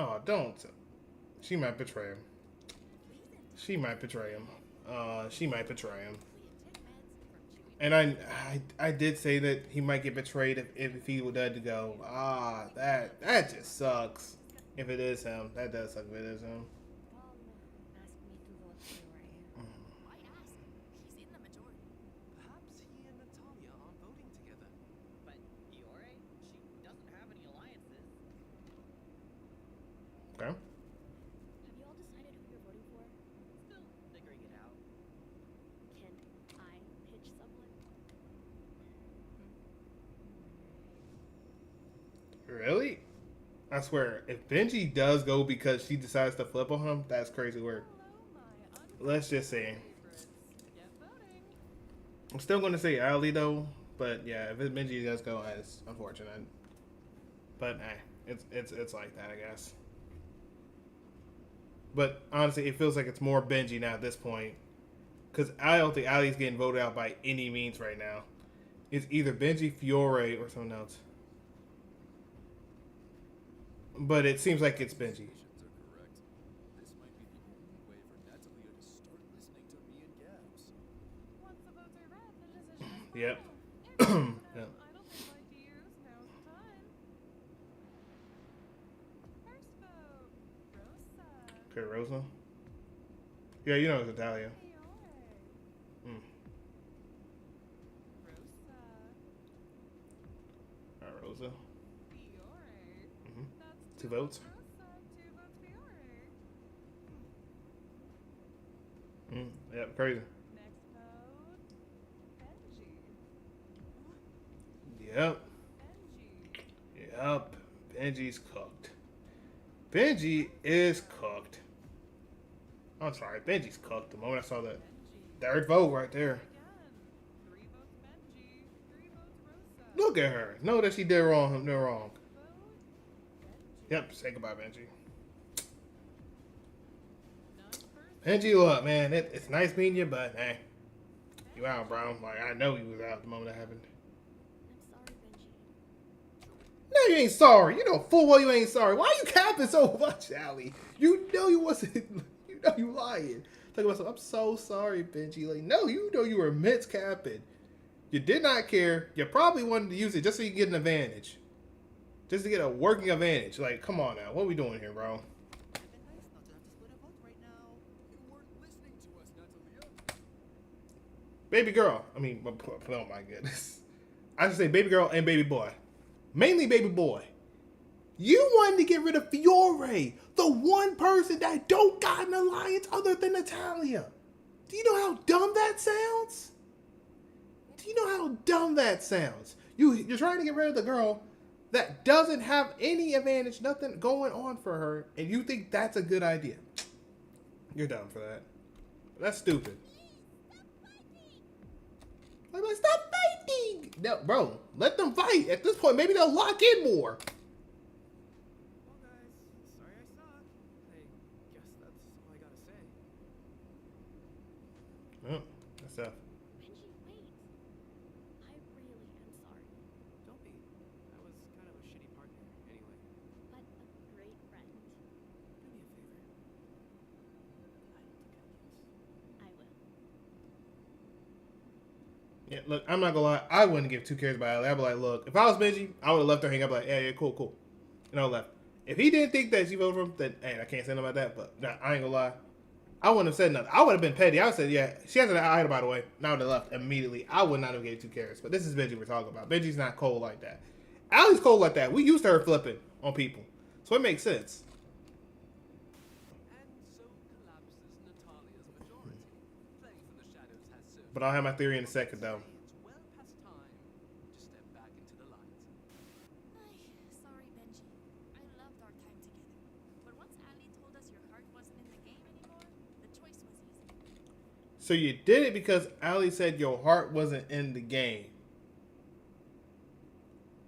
me. Oh, don't. She might betray him. She might betray him. She might betray him. And I did say that he might get betrayed if he would to go. Ah, that just sucks. If it is him, that does suck. If it is him. Why ask? He's in the majority. Perhaps he and Natalia are voting together. But Fiore, she doesn't have any alliances. Okay. Have you all decided who you're voting for? Still figuring it out. Can I pitch someone? Really? I swear, if Benji does go because she decides to flip on him, that's crazy work. Let's just say. I'm still going to say Ali though, but yeah, if Benji does go, it's unfortunate. But it's like that, I guess. But honestly, it feels like it's more Benji now at this point, because I don't think Ali's getting voted out by any means right now. It's either Benji, Fiore, or someone else. But it seems like it's Benji. Are correct. This might be the only way for Natalia to start listening to me and Gabs. Once the votes are read, the decision is Yep. final. If you have Yep. idle things like to use, now's the time. First vote, Rosa. Okay, Rosa. Yeah, you know it's Italia. Fiore. Mm. Rosa. Alright, Rosa. Fiore. Mhm. That's 2 votes. Rosa, 2 votes Fiore. Yep, crazy. Next vote, Benji. Yep. Benji. Yep. Benji's cooked. Benji is cooked. I'm sorry, Benji's cooked. The moment I saw that Benji. 3rd vote right there. Again. 3 votes Benji. 3 votes Rosa. Look at her. Know that she did wrong. No wrong. Vote Benji. Yep. Say goodbye, Benji. None Benji, look, man. It's nice meeting you, but hey, you out, bro. Like I know you was out the moment that happened. I'm sorry, Benji. No, you ain't sorry. You know full well you ain't sorry. Why you capping so much, Allie? You know you wasn't. You know you lying. Talking about, I'm so sorry, Benji. Like, no, you know you were immense capping. You did not care. You probably wanted to use it just so you can get an advantage. Just to get a working advantage. Like, come on now. What are we doing here, bro? I've been nice not to have to split a vote right now. You weren't listening to us, Natalia. Baby girl. I mean, oh my goodness. I should say baby girl and baby boy. Mainly baby boy. You wanted to get rid of Fiore, the one person that don't got an alliance other than Natalia. Do you know how dumb that sounds? Do you know how dumb that sounds? You're trying to get rid of the girl that doesn't have any advantage, nothing going on for her, and you think that's a good idea. You're dumb for that. That's stupid. I'm like, stop fighting! No, bro, let them fight. At this point, maybe they'll lock in more. Well, guys, sorry I suck. I guess that's all I gotta say. Oh, that's tough. Benji, wait. I really am sorry, Don't be. I was kind of a shitty partner anyway. but a great friend. Do me a favor. I don't think I can. I will. Yeah, look, I'm not gonna lie. I wouldn't give 2 cares about Ellie. I'd be like, look, if I was Benji, I would have left her hang up like, yeah, cool, cool. And I would left. If he didn't think that she voted for him, then, hey, I can't say nothing about that, but nah, I ain't gonna lie. I wouldn't have said nothing. I would have been petty. I would have said, yeah, she has an item, by the way. And I would have left immediately. I would not have gave 2 cares. But this is Benji we're talking about. Benji's not cold like that. Allie's cold like that. We used to her flipping on people. So it makes sense. And so collapses Natalia's majority. Playing from the shadows has served. But I'll have my theory in a second, though. It's well past time to step back into the light. Sorry, Benji. I loved our time together. But once Ali told us your heart wasn't in the game anymore, the choice was easy. So you did it because Allie said your heart wasn't in the game.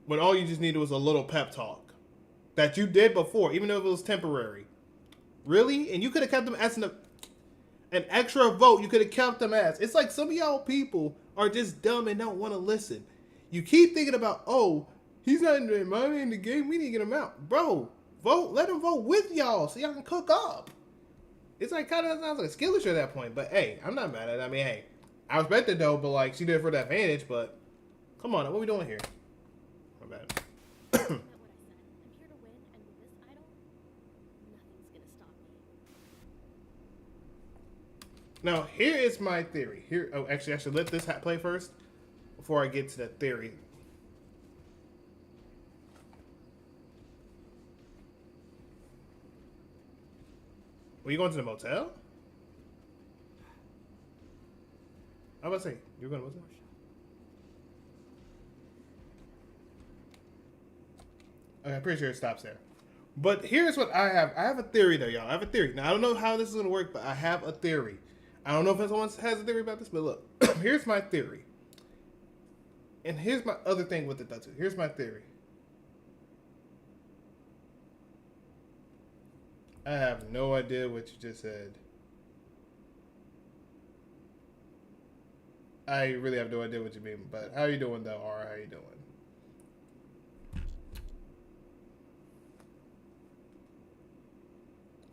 When all you just needed was a little pep talk. That you did before, even though it was temporary. Really? And you could have kept them as an extra vote. You could have kept them as. It's like some of y'all people are just dumb and don't want to listen. You keep thinking about, oh, he's not in the game. We need to get him out. Bro, vote. Let him vote with y'all so y'all can cook up. It's like kind of sounds like a Skillish at that point. But hey, I'm not mad at it. I mean, hey, I respect it though, but like she did it for the advantage. But come on, what are we doing here? My bad. I meant what I said. I'm here to win, and with this idol, nothing's gonna stop me. Now here is my theory. Here, oh, actually, I should let this play first before I get to the theory. Were you going to the motel? I was about to say, you were going to the motel? Okay, I'm pretty sure it stops there. But here's what I have. I have a theory, though, y'all. I have a theory. Now, I don't know how this is going to work, but I have a theory. I don't know if anyone has a theory about this, but look. Here's my theory. And here's my other thing with it, though, too. Here's my theory. I have no idea what you just said. I really have no idea what you mean, but how you doing, though, Aura? How you doing?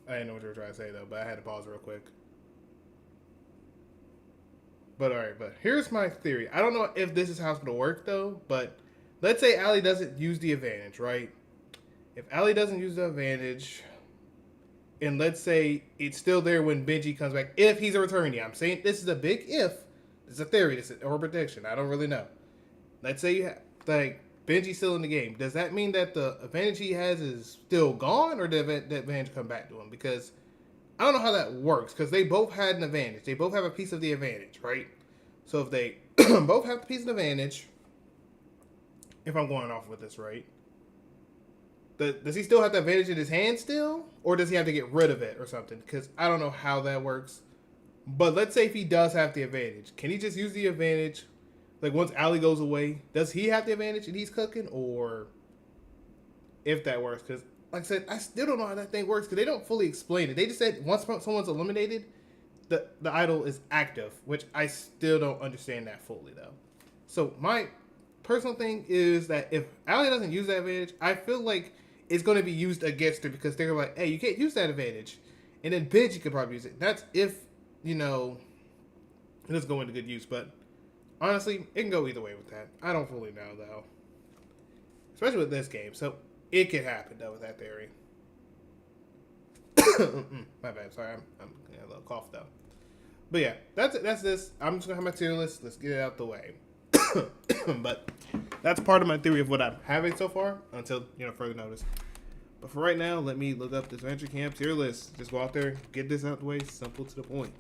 I didn't know what you were trying to say, though, but I had to pause real quick. But, alright, but here's my theory. I don't know if this is how it's going to work, though, but let's say Allie doesn't use the advantage, right? If Allie doesn't use the advantage, and let's say it's still there when Benji comes back, if he's a returnee. I'm saying this is a big if. This is a theory, this is or prediction. I don't really know. Let's say you have, like, Benji's still in the game. Does that mean that the advantage he has is still gone, or did that advantage come back to him? Because I don't know how that works, because they both had an advantage. They both have a piece of the advantage, right? So if they both have a piece of the advantage, if I'm going off with this, right? Does he still have the advantage in his hand still? Or does he have to get rid of it or something? Because I don't know how that works. But let's say if he does have the advantage. Can he just use the advantage? Like once Allie goes away, does he have the advantage and he's cooking? Or if that works? Because like I said, I still don't know how that thing works. Because they don't fully explain it. They just said once someone's eliminated, the idol is active. Which I still don't understand that fully though. So my personal thing is that if Allie doesn't use that advantage, I feel like it's going to be used against her because they're like, hey, you can't use that advantage. And then Benji could probably use it. That's if, you know, it doesn't go into good use. But honestly, it can go either way with that. I don't fully know, though. Especially with this game. So it could happen, though, with that theory. My bad. Sorry, I'm getting a little cough, though. But yeah, that's this. I'm just going to have my tier list. Let's get it out the way. But that's part of my theory of what I'm having so far until, you know, further notice. But for right now, let me look up this Adventure Camp tier list. Just go out there, get this out the way, simple to the point.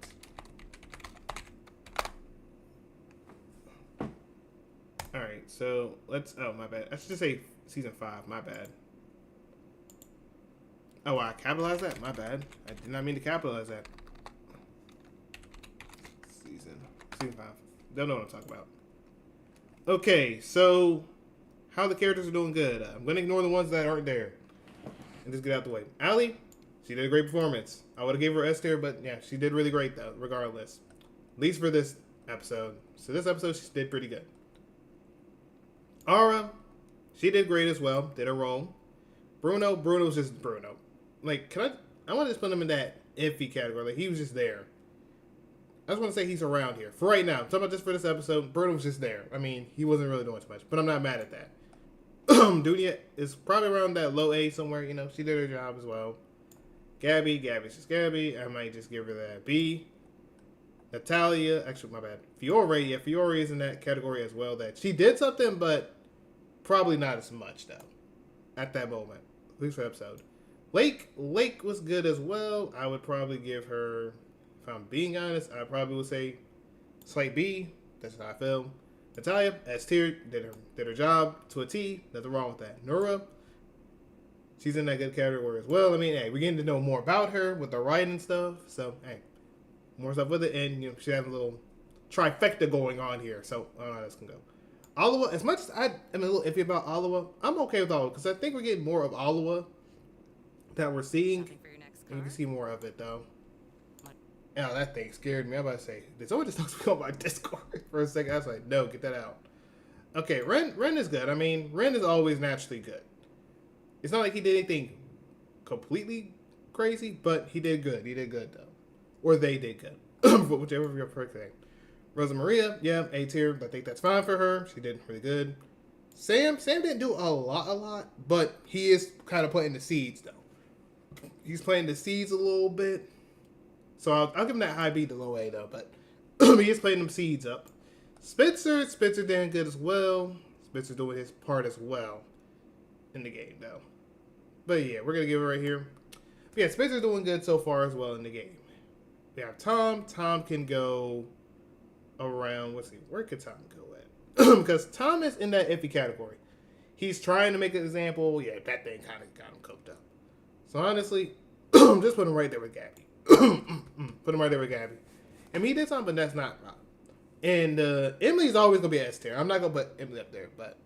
Alright, so let's, oh, my bad. I should just say season 5, my bad. Oh, I capitalized that? My bad. I did not mean to capitalize that. Season 5. Don't know what I'm talking about. Okay, so how the characters are doing good. I'm going to ignore the ones that aren't there and just get out the way. Allie, she did a great performance. I would have gave her S tier, but yeah, she did really great though, regardless. At least for this episode. So this episode, she did pretty good. Aura, she did great as well. Did her role. Bruno's just Bruno. Like, I want to just put him in that iffy category. Like, he was just there. I just want to say he's around here. For right now, I'm talking about just for this episode, Bruno was just there. I mean, he wasn't really doing too much, but I'm not mad at that. Dunia is probably around that low A somewhere, you know. She did her job as well. Gabby's just Gabby. I might just give her that B. Natalia, actually, my bad. Fiore, yeah, Fiore is in that category as well. That she did something, but probably not as much, though, at that moment. At least for the episode. Lake was good as well. I would probably give her, if I'm being honest, I probably would say slight B. That's how I feel. Natalia, S tier, did her job to a T. Nothing wrong with that. Nura, she's in that good category as well. I mean, hey, we're getting to know more about her with the writing and stuff. So, hey, more stuff with it. And, you know, she has a little trifecta going on here. So, I don't know how this can go. Oliwa, as much as I am a little iffy about Oliwa, I'm okay with Oliwa. Because I think we're getting more of Oliwa that we're seeing. And we can see more of it, though. Oh, that thing scared me. I'm about to say, did someone just talk to me on my Discord for a second? I was like, no, get that out. Okay, Ren is good. I mean, Ren is always naturally good. It's not like he did anything completely crazy, but he did good. He did good, though. Or they did good. Whichever you're saying. Rosa Maria, yeah, A tier. I think that's fine for her. She did really good. Sam didn't do a lot, but he is kind of planting the seeds though. He's planting the seeds a little bit. So I'll give him that high B to low A though, but he is planting them seeds up. Spencer doing good as well. Spencer's doing his part as well in the game though. But yeah, we're gonna give it right here. But yeah, Spencer's doing good so far as well in the game. We have Tom. Tom can go around. Let's see, where could Tom go at? Because Tom is in that iffy category. He's trying to make an example. Yeah, that thing kind of got him cooked up. So honestly, just put him right there with Gabby. Put him right there with Gabby. I mean, he did something, but that's not right. And Emily's always gonna be an S tier. I'm not gonna put Emily up there, but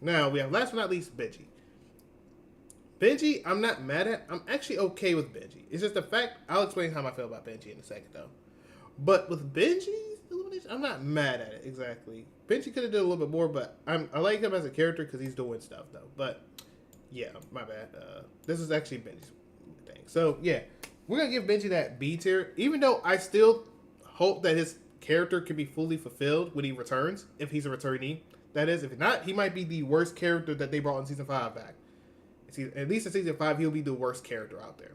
now we have last but not least Benji. Benji, I'm not mad at. I'm actually okay with Benji. It's just the fact. I'll explain how I feel about Benji in a second, though. But with Benji's elimination, I'm not mad at it exactly. Benji could have done a little bit more, but I like him as a character because he's doing stuff though. But yeah, my bad. This is actually Benji's thing. So yeah, we're gonna give Benji that B tier, even though I still hope that his character can be fully fulfilled when he returns, if he's a returnee. That is, if not, he might be the worst character that they brought in season 5 back. At least in season 5, he'll be the worst character out there.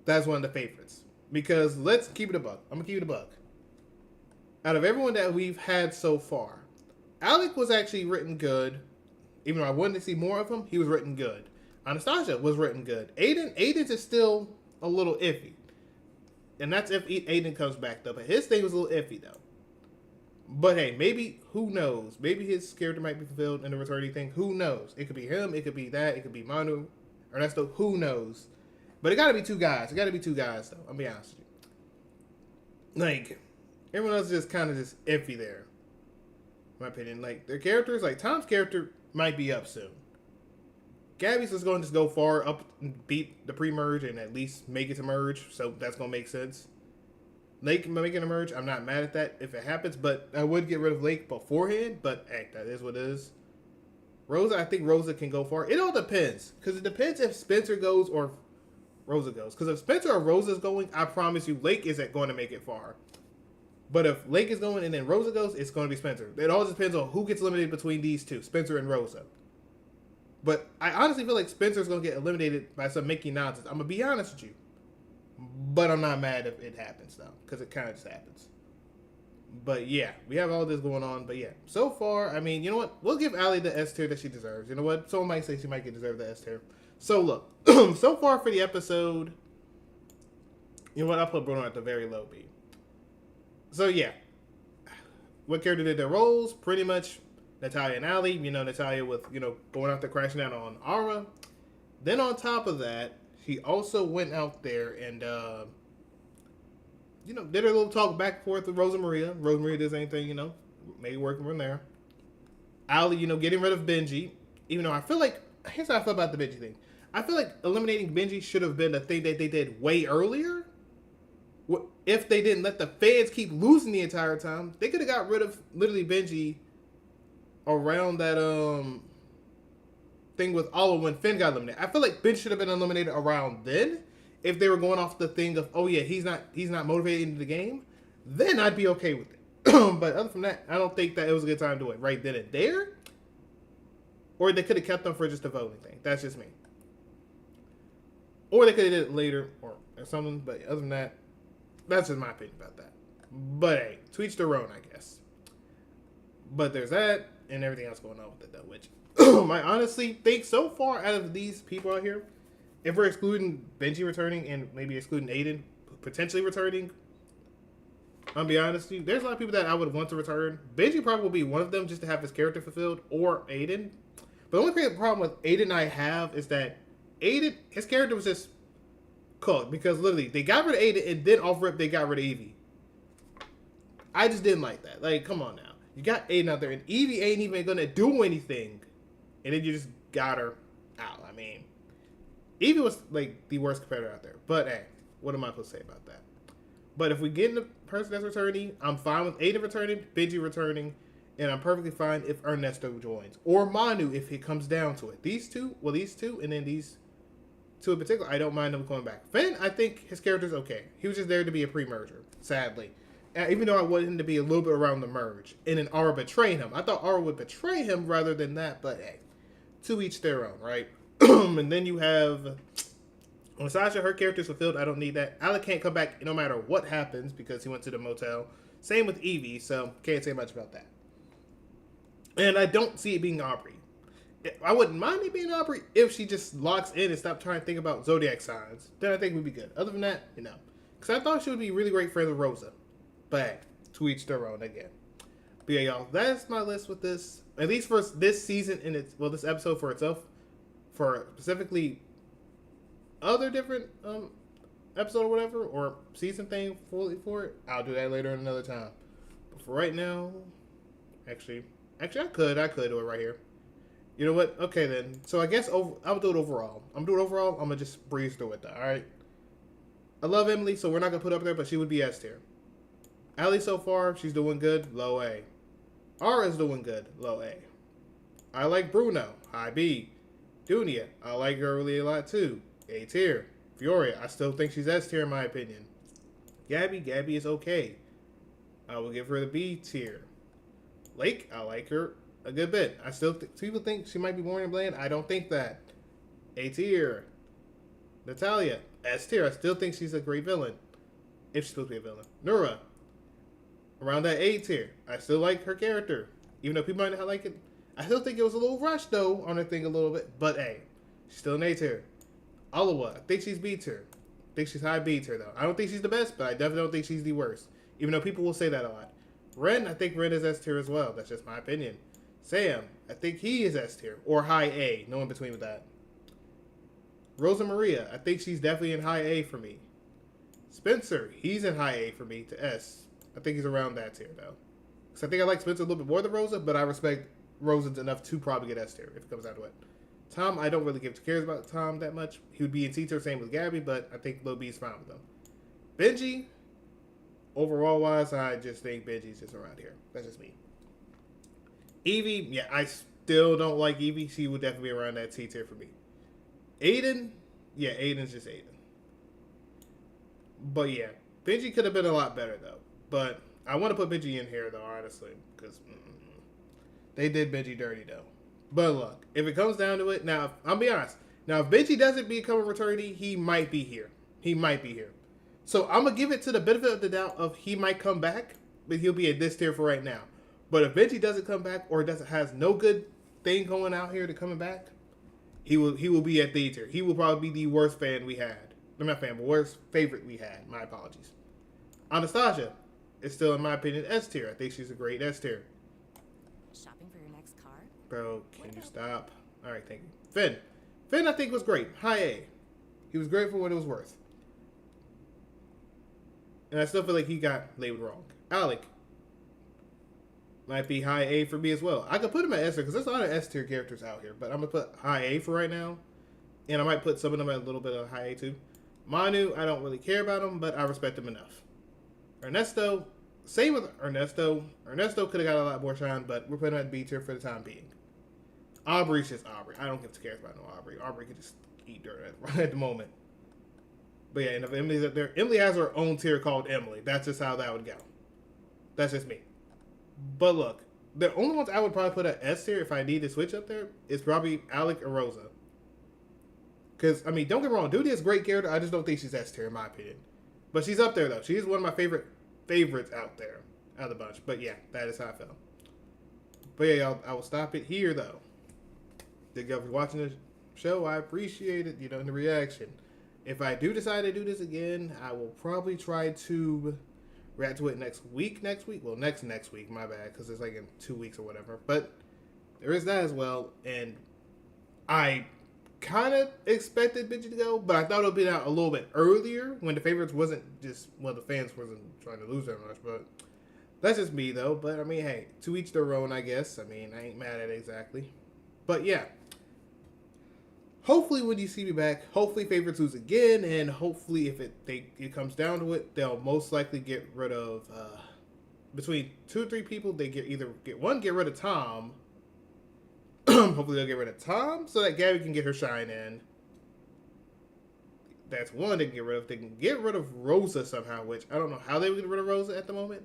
That's one of the favorites. Because let's keep it a buck. I'm gonna keep it a buck. Out of everyone that we've had so far, Alec was actually written good. Even though I wanted to see more of him, he was written good. Anastasia was written good. Aiden's is still a little iffy. And that's if Aiden comes back though. But his thing was a little iffy though. But hey, maybe, who knows? Maybe his character might be fulfilled in the returning thing. Who knows? It could be him. It could be that. It could be Manu. Ernesto. Who knows? But it got to be two guys. It got to be two guys though. I'll be honest with you. Like, everyone else is just kind of just iffy there. In my opinion. Like, their characters, like Tom's character might be up soon. Gabby's just going to just go far up and beat the pre-merge and at least make it to merge. So that's going to make sense. Lake making a merge, I'm not mad at that if it happens, but I would get rid of Lake beforehand, but hey, that is what it is. Rosa, I think Rosa can go far. It all depends, because it depends if Spencer goes or Rosa goes. Because if Spencer or Rosa is going, I promise you, Lake isn't going to make it far. But if Lake is going and then Rosa goes, it's going to be Spencer. It all depends on who gets eliminated between these two, Spencer and Rosa. But I honestly feel like Spencer's going to get eliminated by some Mickey nonsense. I'm going to be honest with you. But I'm not mad if it happens, though, because it kind of just happens. But yeah, we have all this going on. But yeah, so far, I mean, you know what? We'll give Allie the S tier that she deserves. You know what? Someone might say she might deserve the S tier. So look, so far for the episode, you know what? I'll put Bruno at the very low B. So yeah, what character did their roles? Pretty much Natalia and Allie. You know, Natalia with, you know, going out there crashing out on Aura. Then on top of that, he also went out there and, you know, did a little talk back and forth with Rosa Maria. Rosa Maria did the same thing, you know, maybe working from there. Ali, you know, getting rid of Benji. Even though I feel like, here's how I feel about the Benji thing. I feel like eliminating Benji should have been a thing that they did way earlier. If they didn't let the fans keep losing the entire time, they could have got rid of literally Benji around that, thing with Oliver when Finn got eliminated. I feel like Ben should have been eliminated around then. If they were going off the thing of, oh yeah, he's not motivated into the game, then I'd be okay with it. But other from that, I don't think that it was a good time to do it right then and there. Or they could have kept them for just a voting thing. That's just me. Or they could have did it later or something. But other than that, that's just my opinion about that. But hey, to each their own, I guess. But there's that and everything else going on with it though, which I honestly think so far out of these people out here, if we're excluding Benji returning and maybe excluding Aiden potentially returning, I'll be honest with you, there's a lot of people that I would want to return. Benji probably will be one of them just to have his character fulfilled, or Aiden. But the only problem with Aiden I have is that Aiden, his character was just cooked because literally they got rid of Aiden and then off rip they got rid of Evie. I just didn't like that. Like, come on now. You got Aiden out there and Evie ain't even gonna do anything. And then you just got her out. I mean, Evie was like the worst competitor out there. But hey, what am I supposed to say about that? But if we get in the person that's returning, I'm fine with Aiden returning, Benji returning, and I'm perfectly fine if Ernesto joins. Or Manu if it comes down to it. These two, and then these two in particular, I don't mind them going back. Finn, I think his character's okay. He was just there to be a pre-merger, sadly. even though I wanted him to be a little bit around the merge, and then Aura betraying him. I thought Aura would betray him rather than that, but hey, to each their own, right? And then you have when Sasha, her character's fulfilled. I don't need that. Alec can't come back no matter what happens because he went to the motel. Same with Evie, so can't say much about that. And I don't see it being Aubrey. I wouldn't mind it being Aubrey if she just locks in and stopped trying to think about zodiac signs. Then I think we'd be good. Other than that, because I thought she would be really great friends with Rosa. But hey, to each their own again. But yeah, y'all, that's my list with this. At least for this season this episode for itself, for specifically other different episode or whatever, or season thing fully for it, I'll do that later another time. But for right now, actually I could do it right here. You know what? Okay then. So I guess I'll do it overall. I'm gonna just breeze through it though. All right. I love Emily, so we're not gonna put her up there, but she would be S tier. Allie so far, she's doing good, low A. Aura's doing good, low A. I like Bruno, high B. Dunia, I like her really a lot too, A tier. Fiore, I still think she's S tier in my opinion. Gabby is okay. I will give her the B tier. Lake, I like her a good bit. I still people think she might be boring and bland. I don't think that. A tier. Natalia, S tier. I still think she's a great villain. If she's supposed to be a villain. Nura, around that A tier. I still like her character. Even though people might not like it. I still think it was a little rushed though on her thing a little bit. But hey, she's still an A tier. Alawa, I think she's B tier. I think she's high B tier though. I don't think she's the best, but I definitely don't think she's the worst. Even though people will say that a lot. Ren, I think Ren is S tier as well. That's just my opinion. Sam, I think he is S tier. Or high A. No in between with that. Rosa Maria, I think she's definitely in high A for me. Spencer, he's in high A for me to S. I think he's around that tier though. Because I think I like Spencer a little bit more than Rosa, but I respect Rosa enough to probably get S tier if it comes down to it. Tom, I don't really give two cares about Tom that much. He would be in C tier, same with Gabby, but I think Lil B's fine with them. Benji, overall wise, I just think Benji's just around here. That's just me. Evie, yeah, I still don't like Evie. She would definitely be around that C tier for me. Aiden, yeah, Aiden's just Aiden. But yeah, Benji could have been a lot better though. But I want to put Benji in here though, honestly, because they did Benji dirty though. But look, if it comes down to it, now I'll be honest. Now if Benji doesn't become a returnee, he might be here. So I'm gonna give it to the benefit of the doubt of he might come back, but he'll be at this tier for right now. But if Benji doesn't come back or has no good thing going out here to coming back, he will be at the tier. He will probably be the worst fan we had. I'm not fan, but worst favorite we had. My apologies. Anastasia is still, in my opinion, S tier. I think she's a great S tier. Shopping for your next car? Bro, can you stop? All right, thank you. Finn, I think was great. High A. He was great for what it was worth. And I still feel like he got labeled wrong. Alec might be high A for me as well. I could put him at S tier because there's a lot of S tier characters out here, but I'm gonna put high A for right now, and I might put some of them at a little bit of high A too. Manu, I don't really care about him, but I respect him enough. Ernesto, same with Ernesto. Ernesto could have got a lot more shine, but we're putting him at B tier for the time being. Aubrey's just Aubrey. I don't give two cares about no Aubrey. Aubrey could just eat dirt at the moment. But yeah, and if Emily's up there, Emily has her own tier called Emily. That's just how that would go. That's just me. But look, the only ones I would probably put at S tier if I need to switch up there is probably Alec or Rosa. Because, I mean, don't get me wrong, Duty is a great character. I just don't think she's S tier in my opinion. But she's up there, though. She's one of my favorites out there, out of the bunch. But yeah, that is how I feel. But yeah, y'all, I will stop it here, though. Thank y'all for watching the show. I appreciate it, in the reaction. If I do decide to do this again, I will probably try to react to it next week. Well, next week, my bad, because it's like in 2 weeks or whatever. But there is that as well. And I kind of expected Benji to go, but I thought it would be out a little bit earlier when the favorites wasn't just, the fans wasn't trying to lose that much. But that's just me, though. But, I mean, hey, to each their own, I guess. I mean, I ain't mad at it exactly. But, yeah. Hopefully when you see me back, hopefully favorites lose again, and hopefully if it comes down to it, they'll most likely get rid of, between 2 or 3 people, they get rid of Tom. Hopefully they'll get rid of Tom so that Gabby can get her shine in. that's one they can get rid of. They can get rid of Rosa somehow, which I don't know how they would get rid of Rosa at the moment.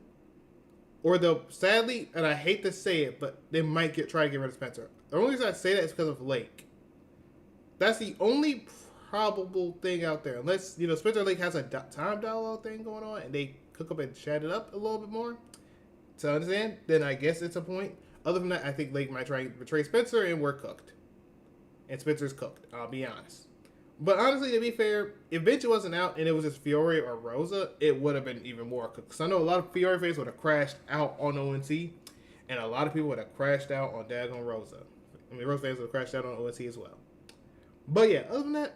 Or they'll, sadly, and I hate to say it, but they might try to get rid of Spencer. The only reason I say that is because of Lake. That's the only probable thing out there. Unless, Spencer and Lake has a time dialogue thing going on, and they cook up and chat it up a little bit more to understand, then I guess it's a point. Other than that, I think Lake might try and betray Spencer, and we're cooked. And Spencer's cooked, I'll be honest. But honestly, to be fair, if Vinci wasn't out and it was just Fiore or Rosa, it would have been even more cooked. Because I know a lot of Fiore fans would have crashed out on ONC, and a lot of people would have crashed out on Dagon Rosa. I mean, Rosa fans would have crashed out on ONC as well. But yeah, other than that,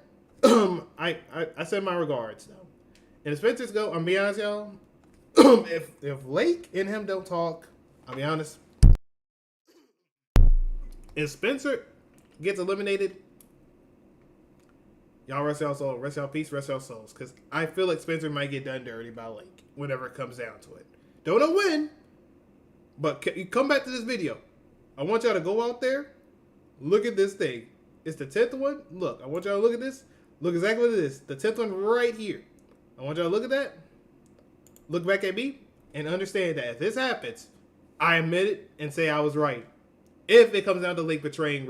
I send my regards, though. And if Spencer's go, I'm be honest, y'all, if Lake and him don't talk, I'll be honest, if Spencer gets eliminated, y'all rest y'all soul, rest y'all peace, rest y'all souls. Because I feel like Spencer might get done dirty by Lake whenever it comes down to it. Don't know when, but you come back to this video. I want y'all to go out there, look at this thing. It's the 10th one. Look, I want y'all to look at this. Look exactly what it is. The 10th one right here. I want y'all to look at that. Look back at me and understand that if this happens, I admit it and say I was right. If it comes down to Lake betraying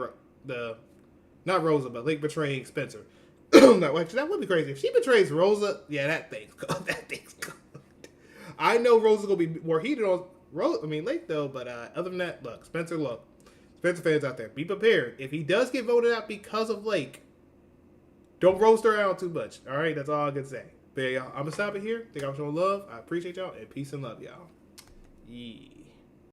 not Rosa, but Lake betraying Spencer. No, actually, that would be crazy. If she betrays Rosa, yeah, that thing's good. That thing's good. I know Rosa's going to be more heated on Lake, though. But other than that, look, Spencer fans out there, be prepared. If he does get voted out because of Lake, don't roast her out too much. All right? That's all I can say. But yeah, y'all, I'm going to stop it here. Think I'm showing love. I appreciate y'all, and peace and love, y'all. Yeah.